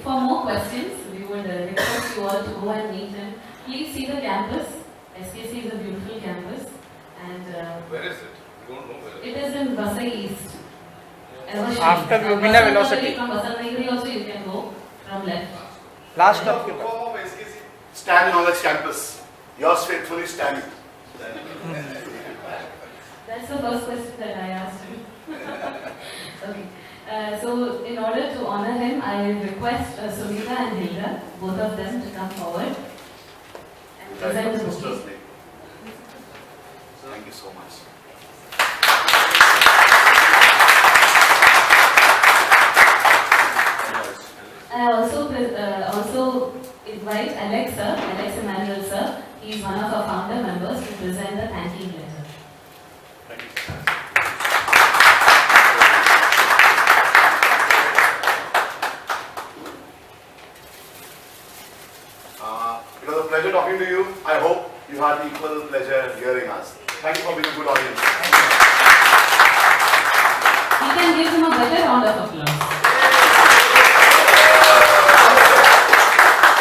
for more questions, we would request you all to go and meet him. Please see the campus. SKC is a beautiful campus. And Where is it? You don't know where it is in Vasai East. After Lumina Velocity. From Vasai also you can go from left. Last of you. Stanny Knowledge Campus. Yours faithfully, Stanny. That's the first question that I asked him. Okay. So in order to honor him, I request Sunita and Hilda, both of them, to come forward and present the bouquet. Thank you so much. I also invite Alex Emmanuel sir. He is one of our founder members to present the thanking letter. Thank you. It was a pleasure talking to you. I hope you had equal pleasure hearing us. Thank you for being a good audience. We can give him a better round of applause.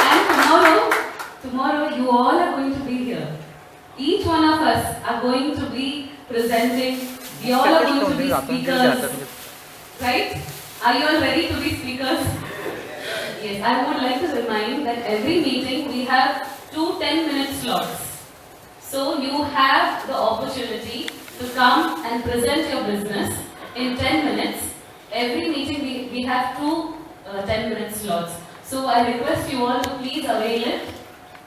And tomorrow you all are going to be here. Each one of us are going to be presenting. We all are going to be speakers. Right? Are you all ready to be speakers? Yes, I would like to remind that every meeting we have 2 10-minute slots. So you have the opportunity to come and present your business in 10 minutes. Every meeting we have two 10-minute slots. So I request you all to please avail it.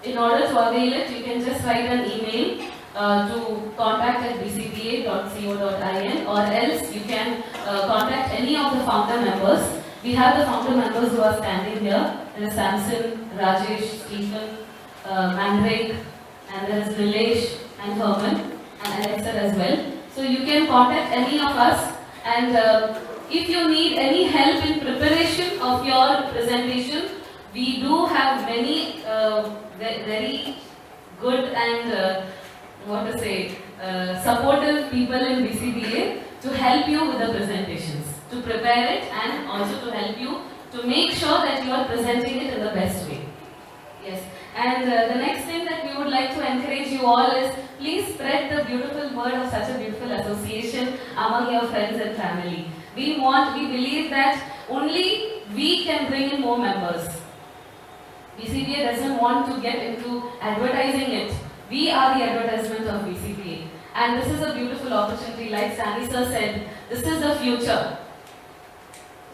In order to avail it, you can just write an email to contact@bcba.co.in, or else you can contact any of the founder members. We have the founder members who are standing here. There is Samson, Rajesh, Stephen, Mandrake, and there is Nilesh and Herman and Alexa as well. So you can contact any of us, and if you need any help in preparation of your presentation, we do have many very good and supportive people in BCBA to help you with the presentations, to prepare it, and also to help you to make sure that you are presenting it in the best way. Yes. And the next thing that we would like to encourage you all is, please spread the beautiful word of such a beautiful association among your friends and family. We believe that only we can bring in more members. BCBA doesn't want to get into advertising it. We are the advertisement of BCBA. And this is a beautiful opportunity. Like Stanny sir said, this is the future.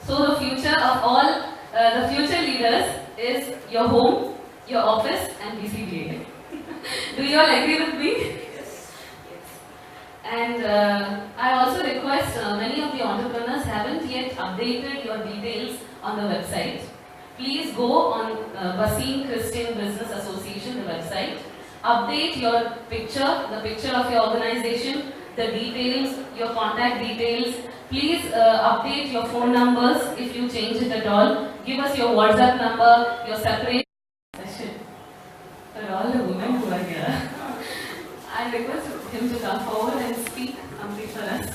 So the future of all, the future leaders is your home, your office, and BCBA. Do you all agree with me? Yes. And I also request, many of the entrepreneurs haven't yet updated your details on the website. Please go on Bassein Christian Business Association, the website. Update your picture, the picture of your organization, the details, your contact details. Please update your phone numbers if you change it at all. Give us your WhatsApp number, your separate session. For all the women who are here, I request him to come forward and speak something for us.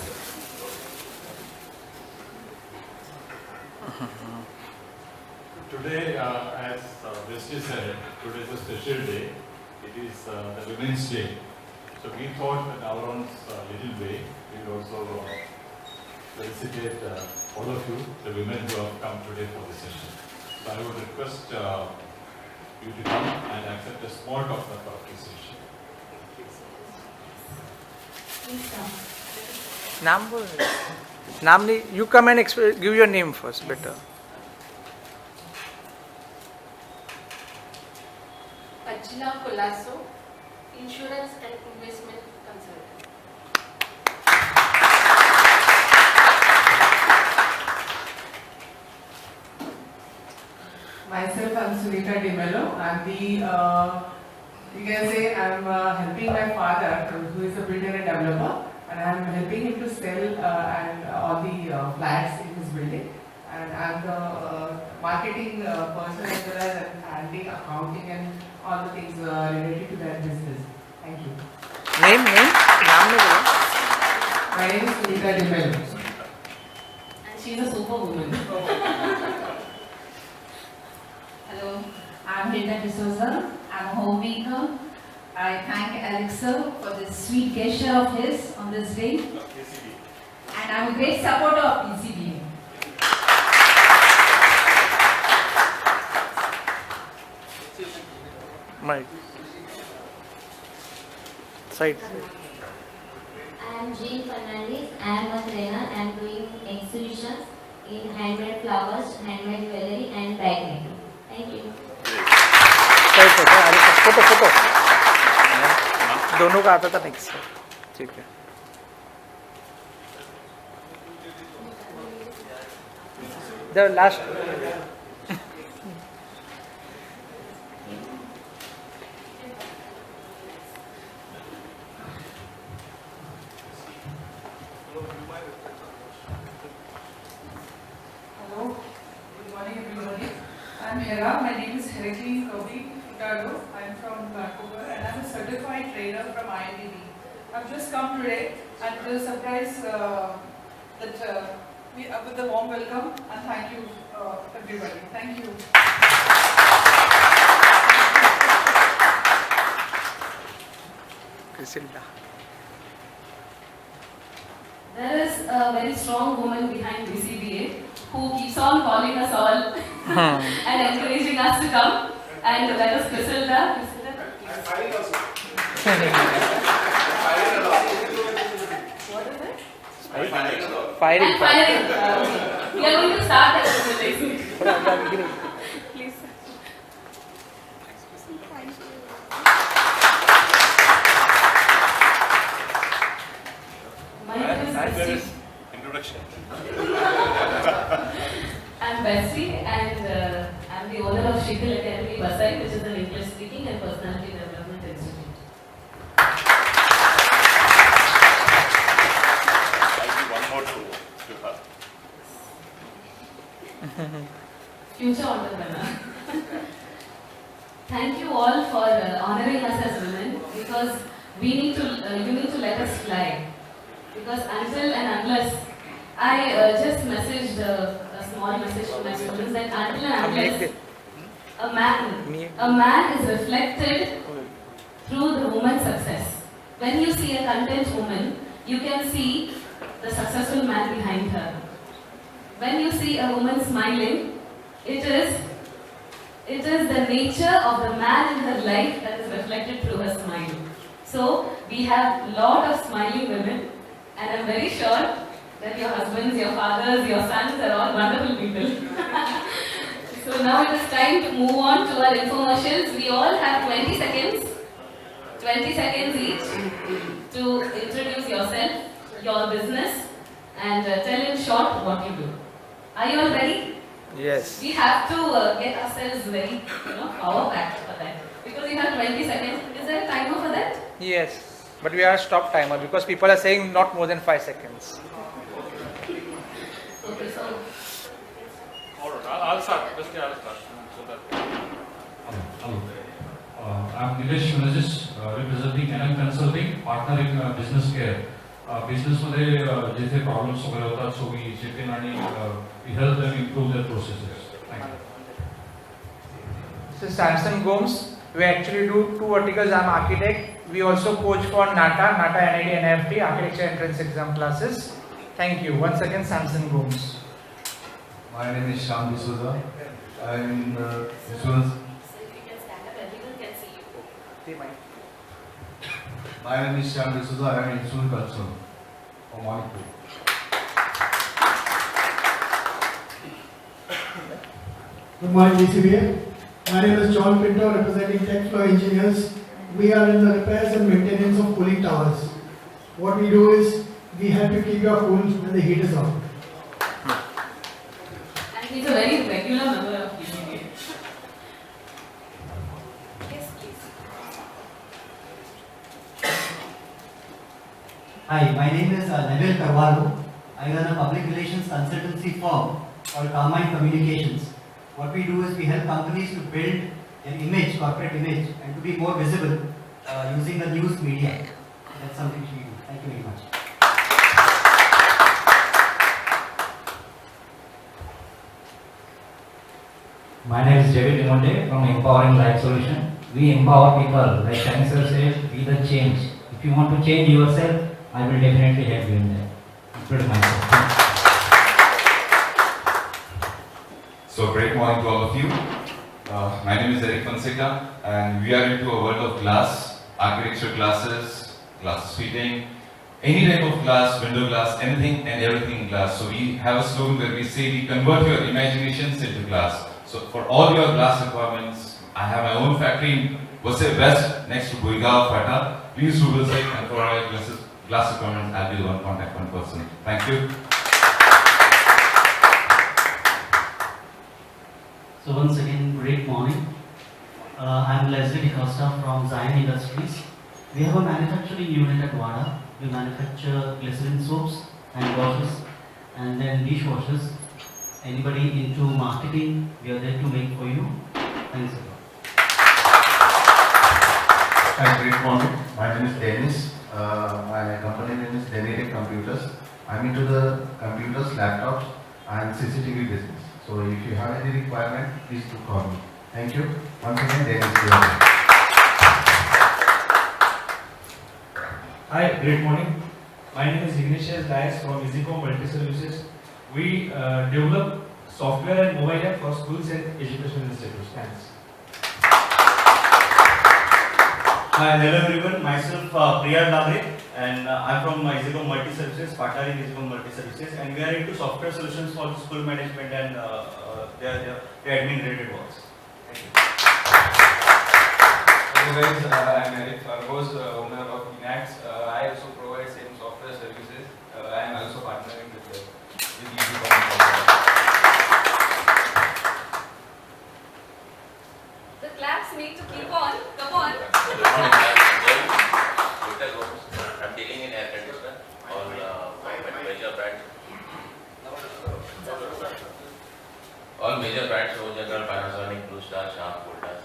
Today, as Vasai said, today is a special day. It is the Women's Day. So we thought that our own little way, we will also felicitate all of you, the women who have come today for this session. So I would request you to come and accept a small talk of appreciation. Please come. Namni, you come and give your name first, better. Insurance and Investment Consultant. Myself, I'm Sunita Dimelo. I'm you can say I'm helping my father, who is a builder and developer, and I'm helping him to sell and all the flats in his building. And I'm the marketing person as well as handling accounting and all the things related to that business. Thank you. Name? My name is Sunita Dimelo. And she's a superwoman. Hello, I'm Hilda D'Souza. I'm a homemaker. I thank Alexa for this sweet gesture of his on this day. And I'm a great supporter of BCBA. Mike. Side. I am Jean Fernandez. I am a trainer. I am doing exhibitions in handmade flowers, handmade jewelry and bag making. Thank you. Side photo दोनों का आता था next ठीक है the last My name is Heracles Kobi Furtado. I'm from Vancouver and I'm a certified trainer from INDB. I've just come today and to surprise with the warm welcome and thank you everybody. Thank you. Crisilda. There is a very strong woman behind BCBA who keeps on calling us all and encouraging us to come. And that is Crisilda. What is it? Firing. And firing. Okay. We are going to start the presentation. Please. My name is Bassein. Introduction. I'm Bassein and I'm the owner of Shikil Academy, Vasai, which is an English speaking and personality development institute. I'll do one more to her. Future entrepreneur. Thank you all for honoring us as women, because we need to, you need to let us fly. Because until and unless, I just messaged a small message to my students that until and unless a man is reflected through the woman's success. When you see a content woman, you can see the successful man behind her. When you see a woman smiling, it is the nature of the man in her life that is reflected through her smile. So we have a lot of smiling women, and I'm very sure that your husbands, your fathers, your sons are all wonderful people. So now it is time to move on to our infomercials. We all have 20 seconds each to introduce yourself, your business, and tell in short what you do. Are you all ready? Yes. We have to get ourselves very, power packed for that. Because we have 20 seconds. Is there a timer for that? Yes. But we are a stop timer because people are saying not more than 5 seconds. Okay, so. Alright, I'll start. I'll start. So that. Hello. I'm Nilesh Managist, representing NM Consulting, partner in business care. Business मध्ये जिथे problems वगैरे होतात, so we chip in आणि we help them improve their processes. Thank you. This is Samson Gomes. We actually do 2 verticals. I'm architect. We also coach for NATA, NID NFT, architecture entrance exam classes. Thank you. Once again, Samson Gomes. My name is Shyam D'Souza. I am in insurance. My name is Shyam D'Souza. I am in insurance concern from Manipur. Good morning, BCBA. My name is Stanny Pinto, representing Tech Flow Engineers. We are in the repairs and maintenance of cooling towers. What we do is, we help you keep your cool when the heat is on. And he's a very regular member of BCBA. Yes, please. Hi, my name is Neville Carvalho. I run a public relations consultancy firm called Carmine Communications. What we do is we help companies to build an image, corporate image, and to be more visible using the news media. That's something we do. Thank you very much. My name is David Dimonte from Empowering Life Solution. We empower people, like Shani sir said, be the change. If you want to change yourself, I will definitely help you in that. Pretty much. So great morning to all of you. My name is Eric Fonseca and we are into a world of glass, architecture glasses, glass fitting, any type of glass, window glass, anything and everything in glass. So we have a slogan where we say we convert your imaginations into glass. So for all your glass requirements, I have my own factory in Vasai West next to Boigaon, Fata. Please do visit, and for all your glass requirements, I'll be the one contact one person. Thank you. So once again, great morning. I'm Leslie DeCosta from Zion Industries. We have a manufacturing unit at Wada. We manufacture glycerin soaps, hand washes, and then dishwashers. Anybody into marketing, we are there to make for you. Thanks a lot. Hi, great morning. My name is Dennis. My company name is Denitech Computers. I'm into the computers, laptops, and CCTV business. So if you have any requirement, please do call me. Thank you. Once again, Dennis here. Hi, great morning. My name is Ignatius Dias from Easycom Multi Services. We develop software and mobile app for schools and educational institutes. Thanks. Hello everyone, myself Priya Nagre, and I'm from Easycom Multi Services, partner in Easycom Multi Services, and we are into software solutions for school management and their admin related works. Thank you. Hello guys, I'm Eric Fargos, owner of Inax. I also provide same software services. I am also partnering with Easycom. The claps need to keep on. Come on. I'm dealing in air conditioner. All major brands. All major brands, so General, Panasonic, Blue Star, Sharp, Voltas.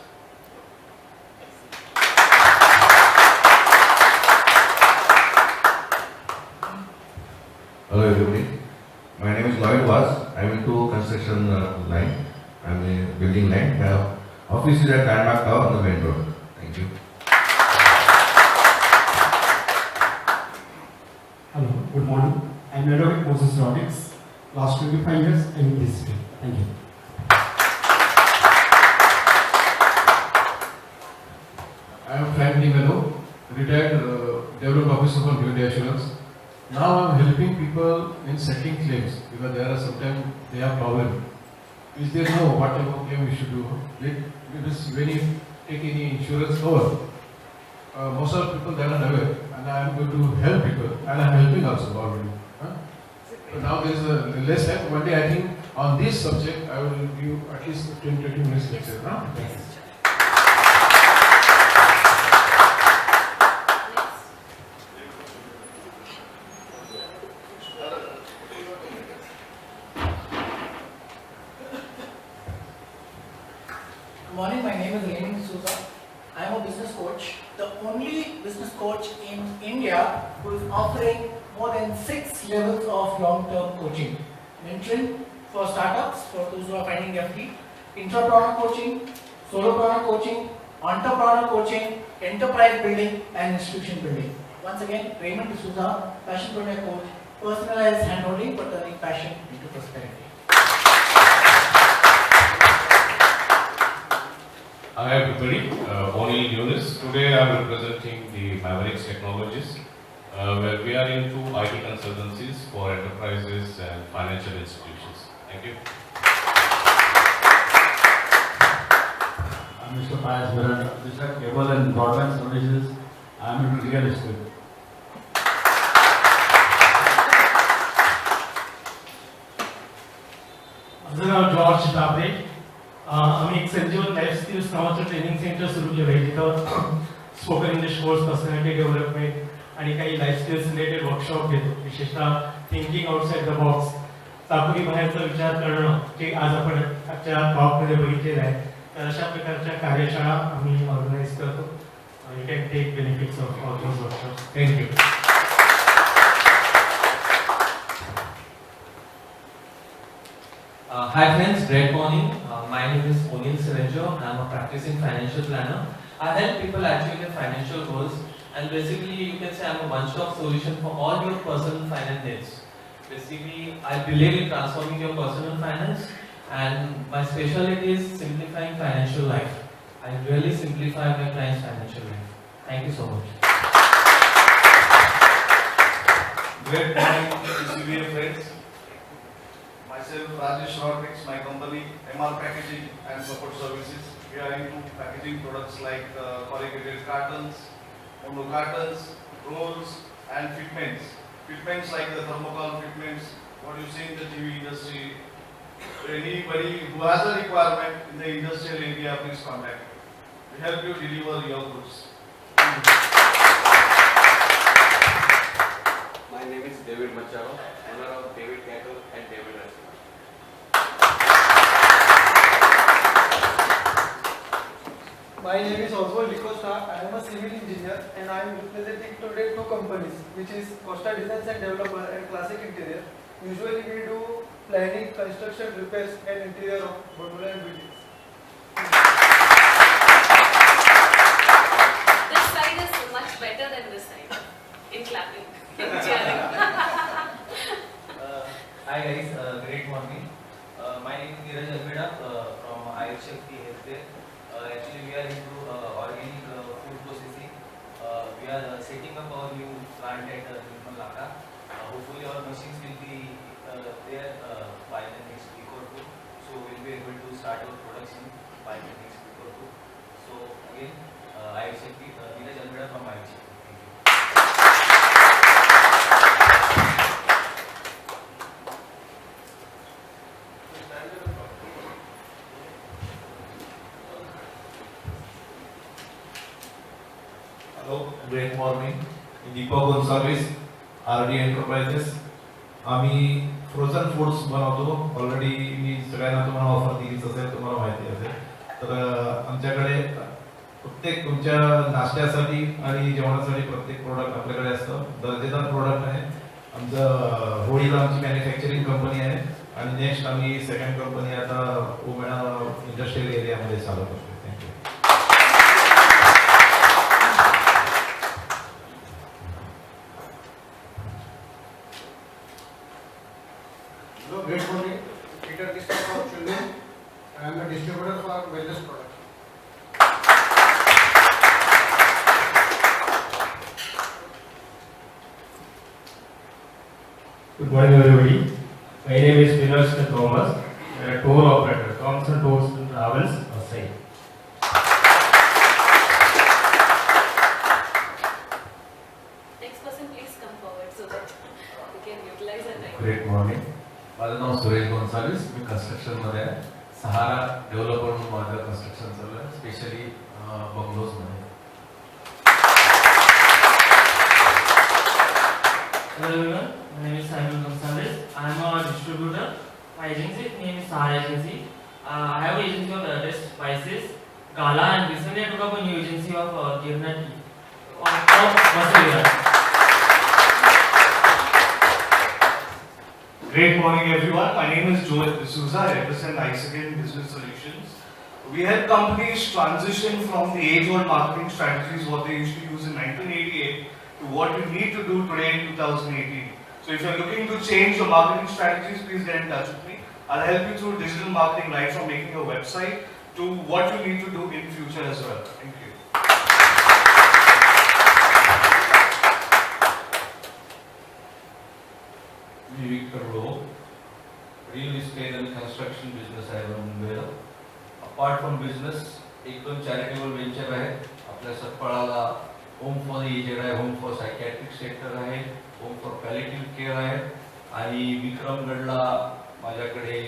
Hello everybody, my name is Lloyd Vaz. I am into construction line. I am a building line. My office is at Landmark Tower on the main road. Thank you. Hello, good morning. I am Medovic Moses Robotics. Last 25 years I am in this field. Thank you. I am Frank Melo, retired development officer from Hyundai Assurance. Now I am helping people in settling claims because there are sometimes they have problem. If they know what type of claim we should do, because when you take any insurance cover, most of the people they are not aware, and I am going to help people, and I am helping also already. So now there is a less time. One day I think on this subject I will give at least 10-20 minutes lecture. Yes. Good morning, my name is Raymond D'Souza. I am a business coach, the only business coach in India who is offering more than 6 levels of long-term coaching. Mentoring for startups, for those who are finding their feet, intrapreneur coaching, solopreneur coaching, entrepreneur coaching, enterprise building and institution building. Once again, Raymond D'Souza, passion project coach, personalized handholding for turning passion into prosperity. Hi everybody, O'Neill Yunus. Today I am representing the Mavericks Technologies, where we are into IT consultancies for enterprises and financial institutions. Thank you. I'm Mr. Payas Miranda, Mr. Cable and Broadband Services. I am into real estate. माझं नाव George तापरे. आम्ही एक संजीवन life skills नावाचं training centre सुरू केलं आहे जिथं spoken English course, personality development आणि काही लाईफ स्किल्स रिलेटेड वर्कशॉप घेतो, विशेषतः थिंकिंग आउटसाइड द बॉक्स, चाकोरी बाहेरचा विचार करणं, जे आज आपण आजच्या टॉकमध्ये बघितलेलं आहे. तर अशा प्रकारच्या कार्यशाळा आम्ही ऑर्गनाईज करतो. You can take benefits of all those workshops. Thank you. Hi friends, great morning. My name is O'Neill Serenjo. I am a practicing financial planner. I help people achieve their financial goals, and basically you can say I am a one-stop solution for all your personal finance needs. Basically, I believe in transforming your personal finance, and my specialty is simplifying financial life. I really simplify my clients' financial life. Thank you so much. Great morning, BCBA friends. Myself, Rajesh Robotics, my company, MR Packaging and Support Services. We are into packaging products like corrugated cartons, mono cartons, rolls and fitments. Fitments like the thermocol fitments, what you see in the TV industry. Anybody who has a requirement in the industrial area, please contact. We help you deliver your goods. My name is David Machado, owner of David Cattle and David Restaurant. My name is Oswald Licosta. I am a civil engineer and I am representing today 2 companies, which is Costa Designs and Developer and Classic Interior. Usually we do planning, construction, repairs and interior of bungalow and buildings. This side is much better than this side in clapping, in cheering. Hi guys, great morning. My name is Neeraj Alveda from IHFT Healthcare. Actually, we are into organic food processing we are setting up our new plant at Laka. Hopefully our machines will be there by the next week or two. So we'll be able to start our production by the next week or two. So again, I accept Neeraj Almeda from my team. Hello, great morning. Deepak Gonsalves, RD Enterprises. आम्ही frozen foods बनवतो. Already मी सगळ्यांना तुम्हाला offer दिलीच असेल, तुम्हाला माहिती असेल. तर आमच्याकडे प्रत्येक तुमच्या नाश्त्यासाठी आणि जेवणासाठी प्रत्येक प्रोडक्ट आपल्याकडे असतं. दर्जेदार प्रोडक्ट आहे. आमचं होळीला आमची मॅन्युफॅक्चरिंग कंपनी आहे आणि नेक्स्ट आम्ही सेकंड कंपनी आता उमेणा इंडस्ट्रियल एरियामध्ये चालू करतो. Thank you. Hello, great morning. Peter Krishna for children. I am a distributor for wellness products. Good morning, everybody. My name is Vinod Thomas. I am a tour operator, Thompson Tours and Travels, Vasai. Next person, please come forward so that we can utilize our time. Great morning. माझं नाव सुरेश गोन्साल्विस. मी कन्स्ट्रक्शनमध्ये आहे. सहारा developer म्हणून माझं construction चालू आहे, specially बंगलोजमध्ये. Hello everyone, my name is Simon Gonzalez. I am a distributor. My agency name is Sahara Agency. I have an agency of Best Spices, Gala, and recently I took up a new agency of Kirna Tea. Of Vasai. Great morning, everyone. My name is Joel D'Souza. I represent Iceland Business Solutions. We help companies transition from the age-old marketing strategies, what they used to use in 1988, to what you need to do today in 2018. So if you're looking to change your marketing strategies, please get in touch with me. I'll help you through digital marketing, right from making a website to what you need to do in future as well. Thank you. Real estate and construction business I run there. Apart from business, एक दोन charitable venture आहे. आपल्या सतपाळाला home for the aged आहे, home for psychiatric sector आहे, home for palliative care आहे आणि विक्रमगडला माझ्याकडे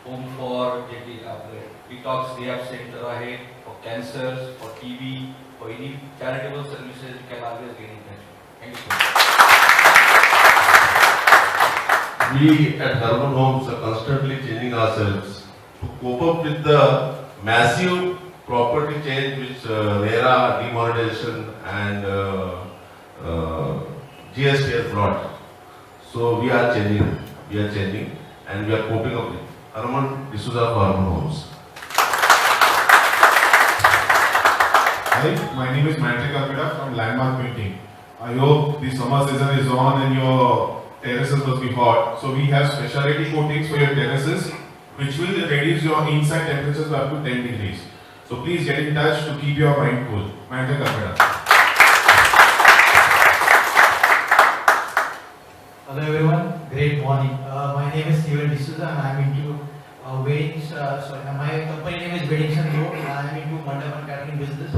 home for जे की आपले डिटॉक्स रिहॅब सेंटर आहे for cancer, for TB, for any charitable services can always get in touch. Thank you. We at Urban Homes are constantly changing ourselves to cope up with the massive property change which RERA demonetization and GST has brought. So we are changing and we are coping up with. Arman D'Souza for Urban Homes. Hi, my name is Maitri Kalpida from Landmark Printing. I hope the summer season is on and your terraces must be hot. So we have specialty coatings for your terraces which will reduce your inside temperatures by up to 10 degrees. So please get in touch to keep your mind cool. Maitri Kalpida. Hello everyone, great morning. My name is Steven D'Souza and I am into weddings. My company name is Weddings and Road and I am into mandap and catering business.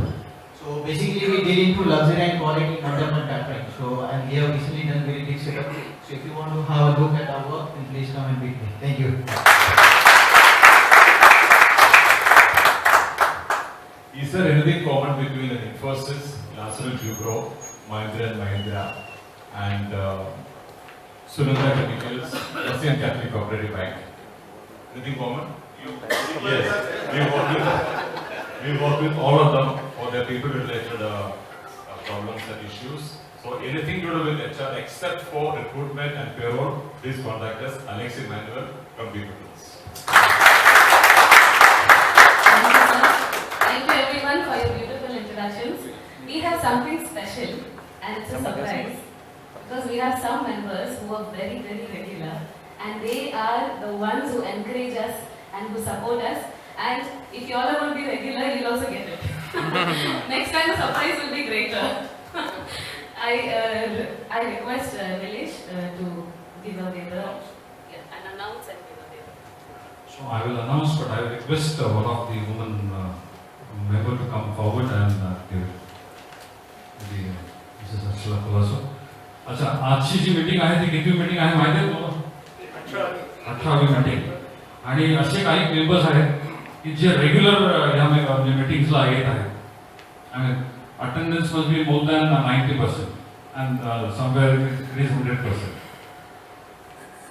So basically we deal into luxury and quality mandap and catering. So and we have recently done very big setup. So if you want to have a look at our work, then please come and meet me. Thank you. Is there anything common between an Infosys, Lazarus Jubro, Mahindra and Mahindra, and Sunanda Chemicals, Bassein Catholic Cooperative Bank? Anything common? Yes. We work with all of them for their people-related problems and issues. So anything to do with HR except for recruitment and payroll, please contact us, Alex Emmanuel from Peoples. Thank you everyone for your beautiful introductions. We have something special and it's a surprise because we have some members who are very, very regular and they are the ones who encourage us and who support us. And if you all are going to be regular, you'll also get it. Next time the surprise will be greater. I request Nilesh to give away the and announce and give away. So I will announce, but I will request one of the women member to come forward and give the Mrs. Arshila Khulaso. अच्छा आजची जी meeting आहे ती किती meeting आहे माहिती आहे तुम्हाला? 18वी meeting आणि असे काही मेंबर्स आहेत की जे रेग्युलर या मीटिंग्सला येत आहेत. I mean attendance must be more than 90% and somewhere it is 100%.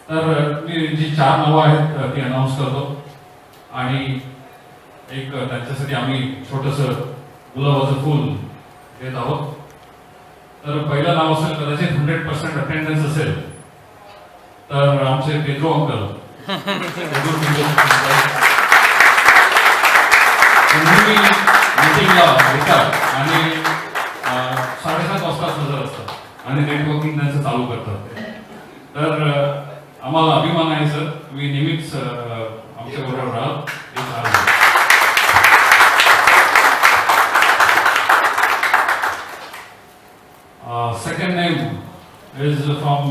तर मी जी 4 नावं आहेत ती अनाउन्स करतो आणि एक त्यांच्यासाठी आम्ही छोटंसं गुलाबाचं फूल देत आहोत. तर पहिलं नाव असेल कदाचित 100% अटेंडन्स असेल तर आमचे पेद्रो अंकल मीटिंगला येतात आणि 7:30 वाजता हजर असतात आणि नेटवर्किंग त्यांचं चालू करतात. तर आम्हाला अभिमान आहे सर, तुम्ही नेहमीच आमच्या बरोबर राहाल. Second name is from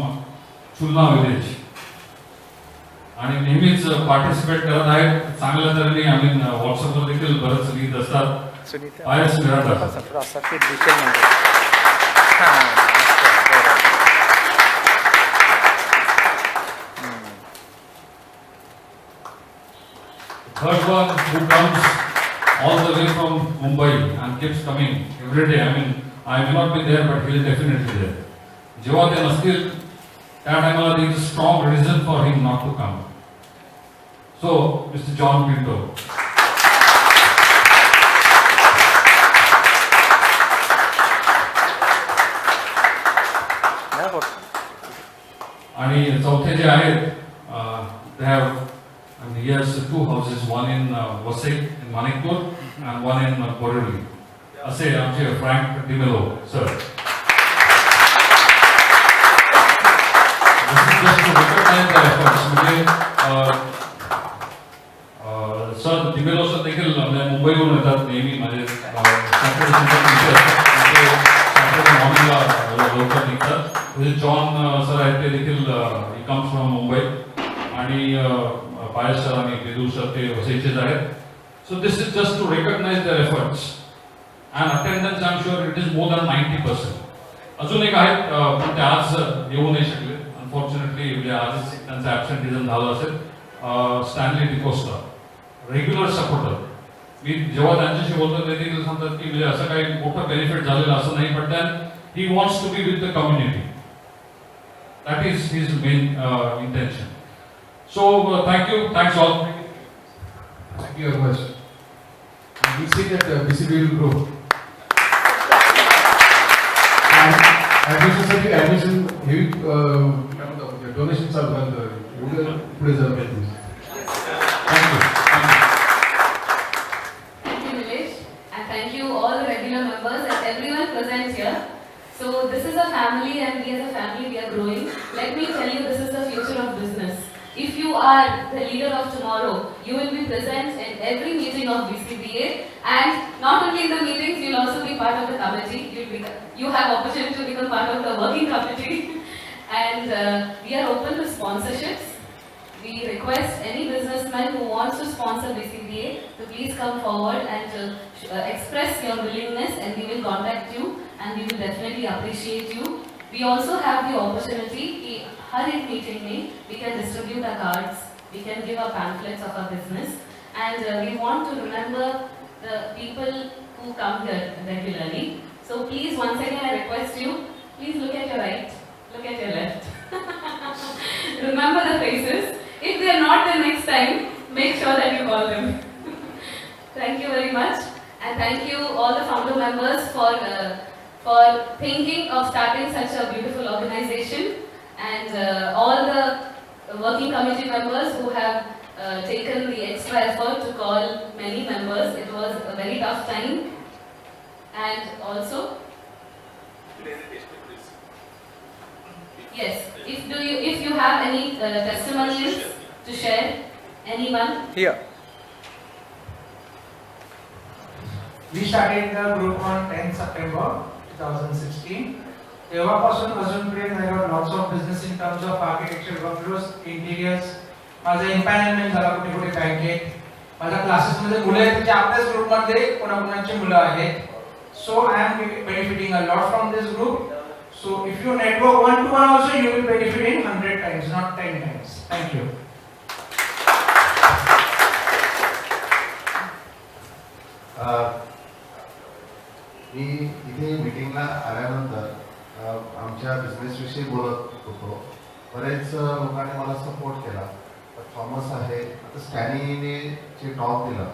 Chulna village आणि नेहमीच पार्टिसिपेट करत आहेत. चांगल्या तऱ्हेने आम्ही व्हॉट्सअपवर देखील बरंच लिहित असतात. पायस MYRADA third one who comes all the way from Mumbai and keeps coming every day. I mean, I may not be there, but he will definitely there. जेव्हा ते नसतील त्या टाइमला there is a strong reason for him not to come. So, Mr. John Pinto. आणि चौथे जे आहेत they have and he has 2 houses, one in Vasai in Manikpur and one in Borivali. असे आमचे frank D'Mello sir. This is just to recognize the efforts. म्हणजे sir D'Mello sir देखील मुंबईवरून येतात नेहमी. माझे मॉर्निंगला लवकर निघतात. जॉन सर आहेत ते देखील ही कम्स फ्रॉम मुंबई आणि पायस सर आणि पेदू सर ते वसईचेच आहेत. So this is just to recognise their efforts and attendance I am sure it is more than 90%. अजून एक आहेत पण ते आज येऊ नाही शकले अनफॉर्च्युनेटली. म्हणजे आजच त्यांचं ॲब्सेंटिझम झालं असेल. Stanley D'Costa regular supporter. मी जेव्हा त्यांच्याशी बोलतो ते देखील सांगतात की म्हणजे असं काही मोठं बेनिफिट झालेलं असं नाही, but then he wants to be with the community. That is his main intention. So thank you, thanks all. Thank you very much. We see that BCBA will grow. And admission heavy donations are done. Please help this. Thank you. Thank you, Nilesh, and thank you all the regular members and everyone present here. So this is a family, and we as a family we are growing. Let me tell you, this is the future of business. If you are the leader of tomorrow, you will be present in every meeting of BCBA, and not only in the meetings, you will also be part of the committee. You have opportunity to become part of the working committee, and we are open to sponsorships. We request any businessman who wants to sponsor BCBA to please come forward and express your willingness, and we will contact you, and we will definitely appreciate you. We also have the opportunity. हर एक meeting में we can distribute our cards, we can give our pamphlets of our business, and we want to remember the people who come here regularly. So please, once again I request you, please look at your right, look at your left. Remember the faces. If they are not there next time, make sure that you call them. Thank you very much, and thank you all the founder members for thinking of starting such a beautiful organization. And all the working committee members who have taken the extra effort to call many members. It was a very tough time. And also, yes, if you have any testimonials to share, anyone? Here. We started the group on 10th September 2016. तेव्हापासून अजूनपर्यंत I got lots of business in terms of architecture, bungalows, interiors. माझा empanelment झाला कुठे कुठे बँकेत. माझ्या classes मध्ये मुलं आहेत जे आपल्याच ग्रुप मध्ये कोणाकोणाची मुलं आहेत. So I am benefiting a lot from this group. So if you network one to one also, you will benefit in 100 times, not 10 times. Thank you. मी इथे मीटिंगला आल्यानंतर आमच्या बिझनेस विषयी बोलत होतो. बरेच लोकांनी मला सपोर्ट केला. थॉमस आहे, आता स्टॅनीने जे टॉक दिला,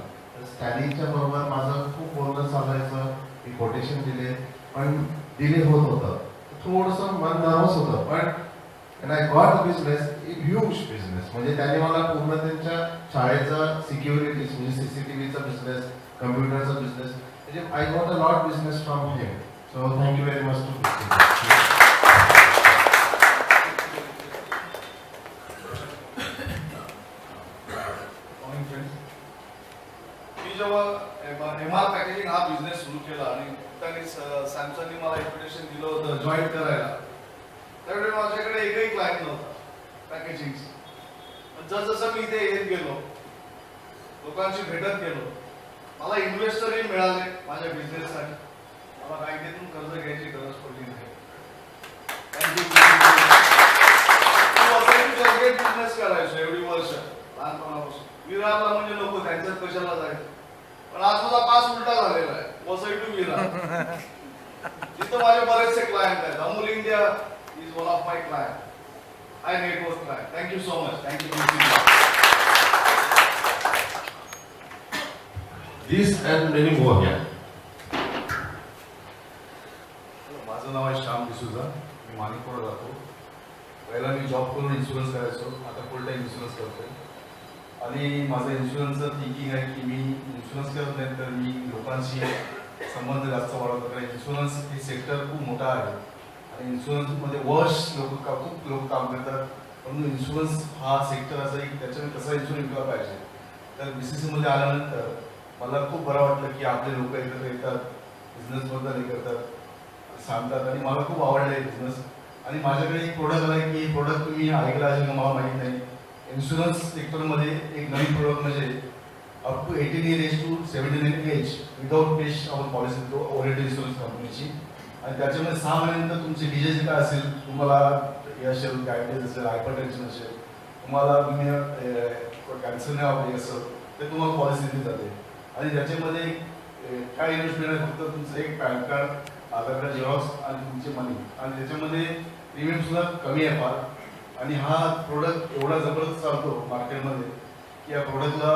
स्टॅनीच्या बरोबर माझं खूप बोलणं चालायचं. मी कोटेशन दिले, पण डिले होत होतं. थोडंसं मन नर्वस होतं, पण I got the business, huge business. म्हणजे त्याने मला पूर्ण त्यांच्या शाळेचा सिक्युरिटीज म्हणजे CCTVचा बिझनेस, कम्प्युटरचा बिझनेस, म्हणजे I got a lot business from him. So thank you very much to me जेव्हा MR पॅकेजिंग हा बिझनेस सुरू केला आणि त्यांनी सॅमसंगने मला इन्व्हिटेशन दिलं होतं जॉईन करायला, त्यावेळी माझ्याकडे एकही क्लायंट नव्हता पॅकेजिंगचा. जसं मी इथे येत गेलो, लोकांशी भेटत गेलो, मला इन्व्हेस्टरही मिळाले माझ्या बिझनेससाठी. मला बँकेतून कर्ज घ्यायची गरज पडली नाही. बिझनेस करायचो एवढी वर्ष लहानपणापासून. विरारला म्हणजे नको, त्यांच्यात कशाला जायचं. पण आज माझा पास उलटा झालेला आहे, वसई टू विरार. तिथं माझे बरेचसे क्लायंट आहेत. Amul India is one of my client, hi network client. Thank you so much. Thank you. This and many more here. माझं नाव आहे श्याम डिसूजा. मी माणिकपूरला राहतो. पहिला मी जॉब करून इन्शुरन्स करायचो, आता फुल टाइम इन्शुरन्स करतोय. आणि माझं इन्शुरन्सचं थिंकिंग आहे की मी इन्शुरन्स करत नाही तर मी लोकांशी संबंध जास्त वाढवतो. कारण इन्शुरन्स हे सेक्टर खूप मोठा आहे आणि इन्शुरन्समध्ये वर्ष खूप लोक काम करतात. परंतु इन्शुरन्स हा सेक्टर असा आहे की त्याच्यामध्ये कसा इन्शुरन्स विकला पाहिजे. तर BCCमध्ये आल्यानंतर मला खूप बरं वाटलं की आपले लोक एकत्र येतात, बिझनेसबद्दल हे करतात, सांगतात आणि मला खूप आवडलं आहे बिझनेस. आणि माझ्याकडे एक प्रोडक्ट आला आहे की प्रोडक्ट तुम्ही ऐकलं असेल का मला माहीत नाही. इन्शुरन्स सेक्टरमध्ये एक नवीन प्रोडक्ट म्हणजे up to 18 years to 79 age without पेश आपण पॉलिसी देतो ओरिएंटल इन्शुरन्स कंपनीची. आणि त्याच्यामध्ये 6 महिन्यानंतर तुमची डिजीज काय असेल, तुम्हाला हे असेल, डायबिटीज असेल, हायपरटेन्शन असेल, तुम्हाला कॅन्सर नाही असेल तर तुम्हाला पॉलिसी दिली जाते. आणि त्याच्यामध्ये काय इन्व्हेस्टमेंट आहे, फक्त तुमचं एक पॅन कार्ड, आधार कार्ड झेरॉक्स आणि तुमची मनी. आणि त्याच्यामध्ये प्रीमियम सुद्धा कमी आहे फार. आणि हा प्रोडक्ट एवढा जबरदस्त चालतो मार्केटमध्ये की या प्रोडक्टला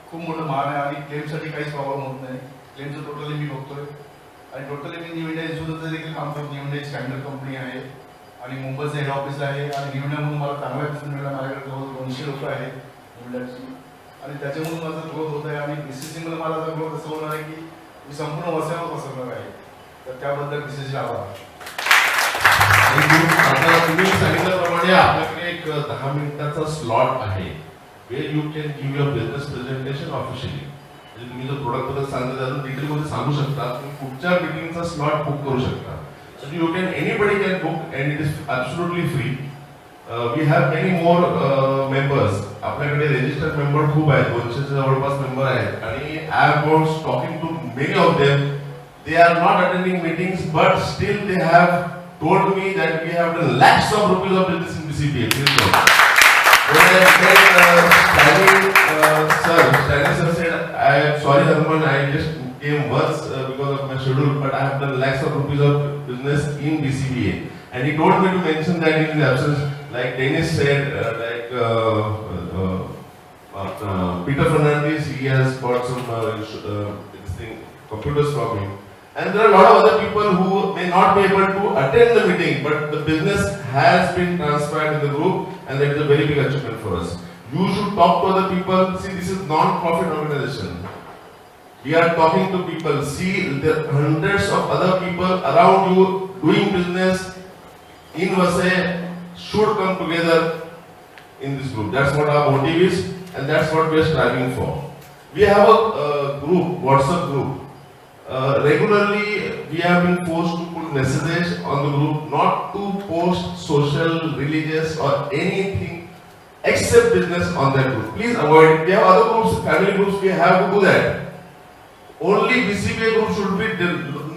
खूप मोठं मान आहे आणि क्लेमसाठी काहीच प्रॉब्लेम होत नाही. क्लेमचं टोटली मी बघतोय. आणि टोटली मी न्यू इंडिया इन्शुरन्सचं देखील काम करतो. न्यू इंडिया स्टँडर्ड कंपनी आहे आणि मुंबईचं हेड ऑफिस आहे. आणि न्यू इंडियामधून मला चांगला बिझनेस मिळाला. माझ्याकडे जवळ 200 लोक आहेत न्यू इंडियाची. आणि त्याच्यामधून माझा ग्रोथ होत आहे. आणि BCCमध्ये माझा ग्रोथ असं होणार आहे की मी संपूर्ण वसावर पसरणार आहे. तर त्याबद्दल BCC आभार. आता तुम्ही सांगितल्याप्रमाणे आपल्याकडे एक 10 मिनिटाचा स्लॉट आहे where you can give your business presentation officially. म्हणजे तुम्ही जर प्रोडक्ट बद्दल सांगता अजून डिटेलमध्ये सांगू शकता. तुम्ही पुढच्या मीटिंगचा स्लॉट बुक करू शकता. So you can, anybody can book and it is absolutely free. We have many more members. आपल्याकडे registered member खूप आहेत, 200 जवळपास मेंबर आहेत. आणि I was talking to many of them. They are not attending meetings, but still they have told me that we have done lakhs of rupees of business in BCBA. When I met Stanny sir said, I am sorry Harman, I just came once because of my schedule, but I have done lakhs of rupees of business in BCBA. And he told me to mention that in his absence, like Dennis said, Peter Fernandez, he has bought some computers from him. And there are a lot of other people who may not be able to attend the meeting, but the business has been transferred in the group, and that is a very big achievement for us. You should talk to other people. See, this is non-profit organization. We are talking to people. See, there are hundreds of other people around you doing business in Vasai should come together in this group. That's what our motive is, and that's what we are striving for. We have a group, WhatsApp group. Regularly we have been forced to put messages on the group not to post social, religious or anything except business on that group. Please avoid it. We have other groups, family groups, we have to do that. Only BCBA group should be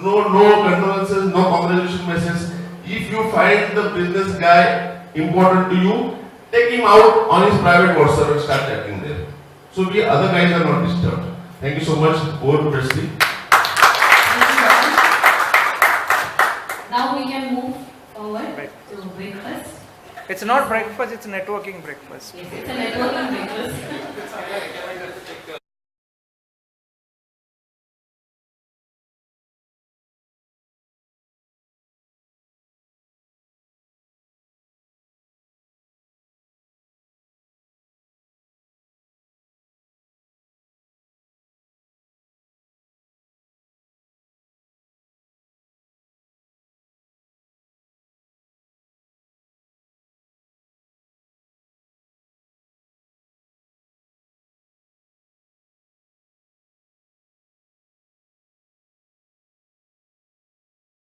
no condolences, no congratulation messages. If you find the business guy important to you, take him out on his private WhatsApp and start chatting there. So we other guys are not disturbed. Thank you so much. Over to Presley. Now we can move forward to breakfast. It's not breakfast, it's networking breakfast. Yes, it's a networking breakfast.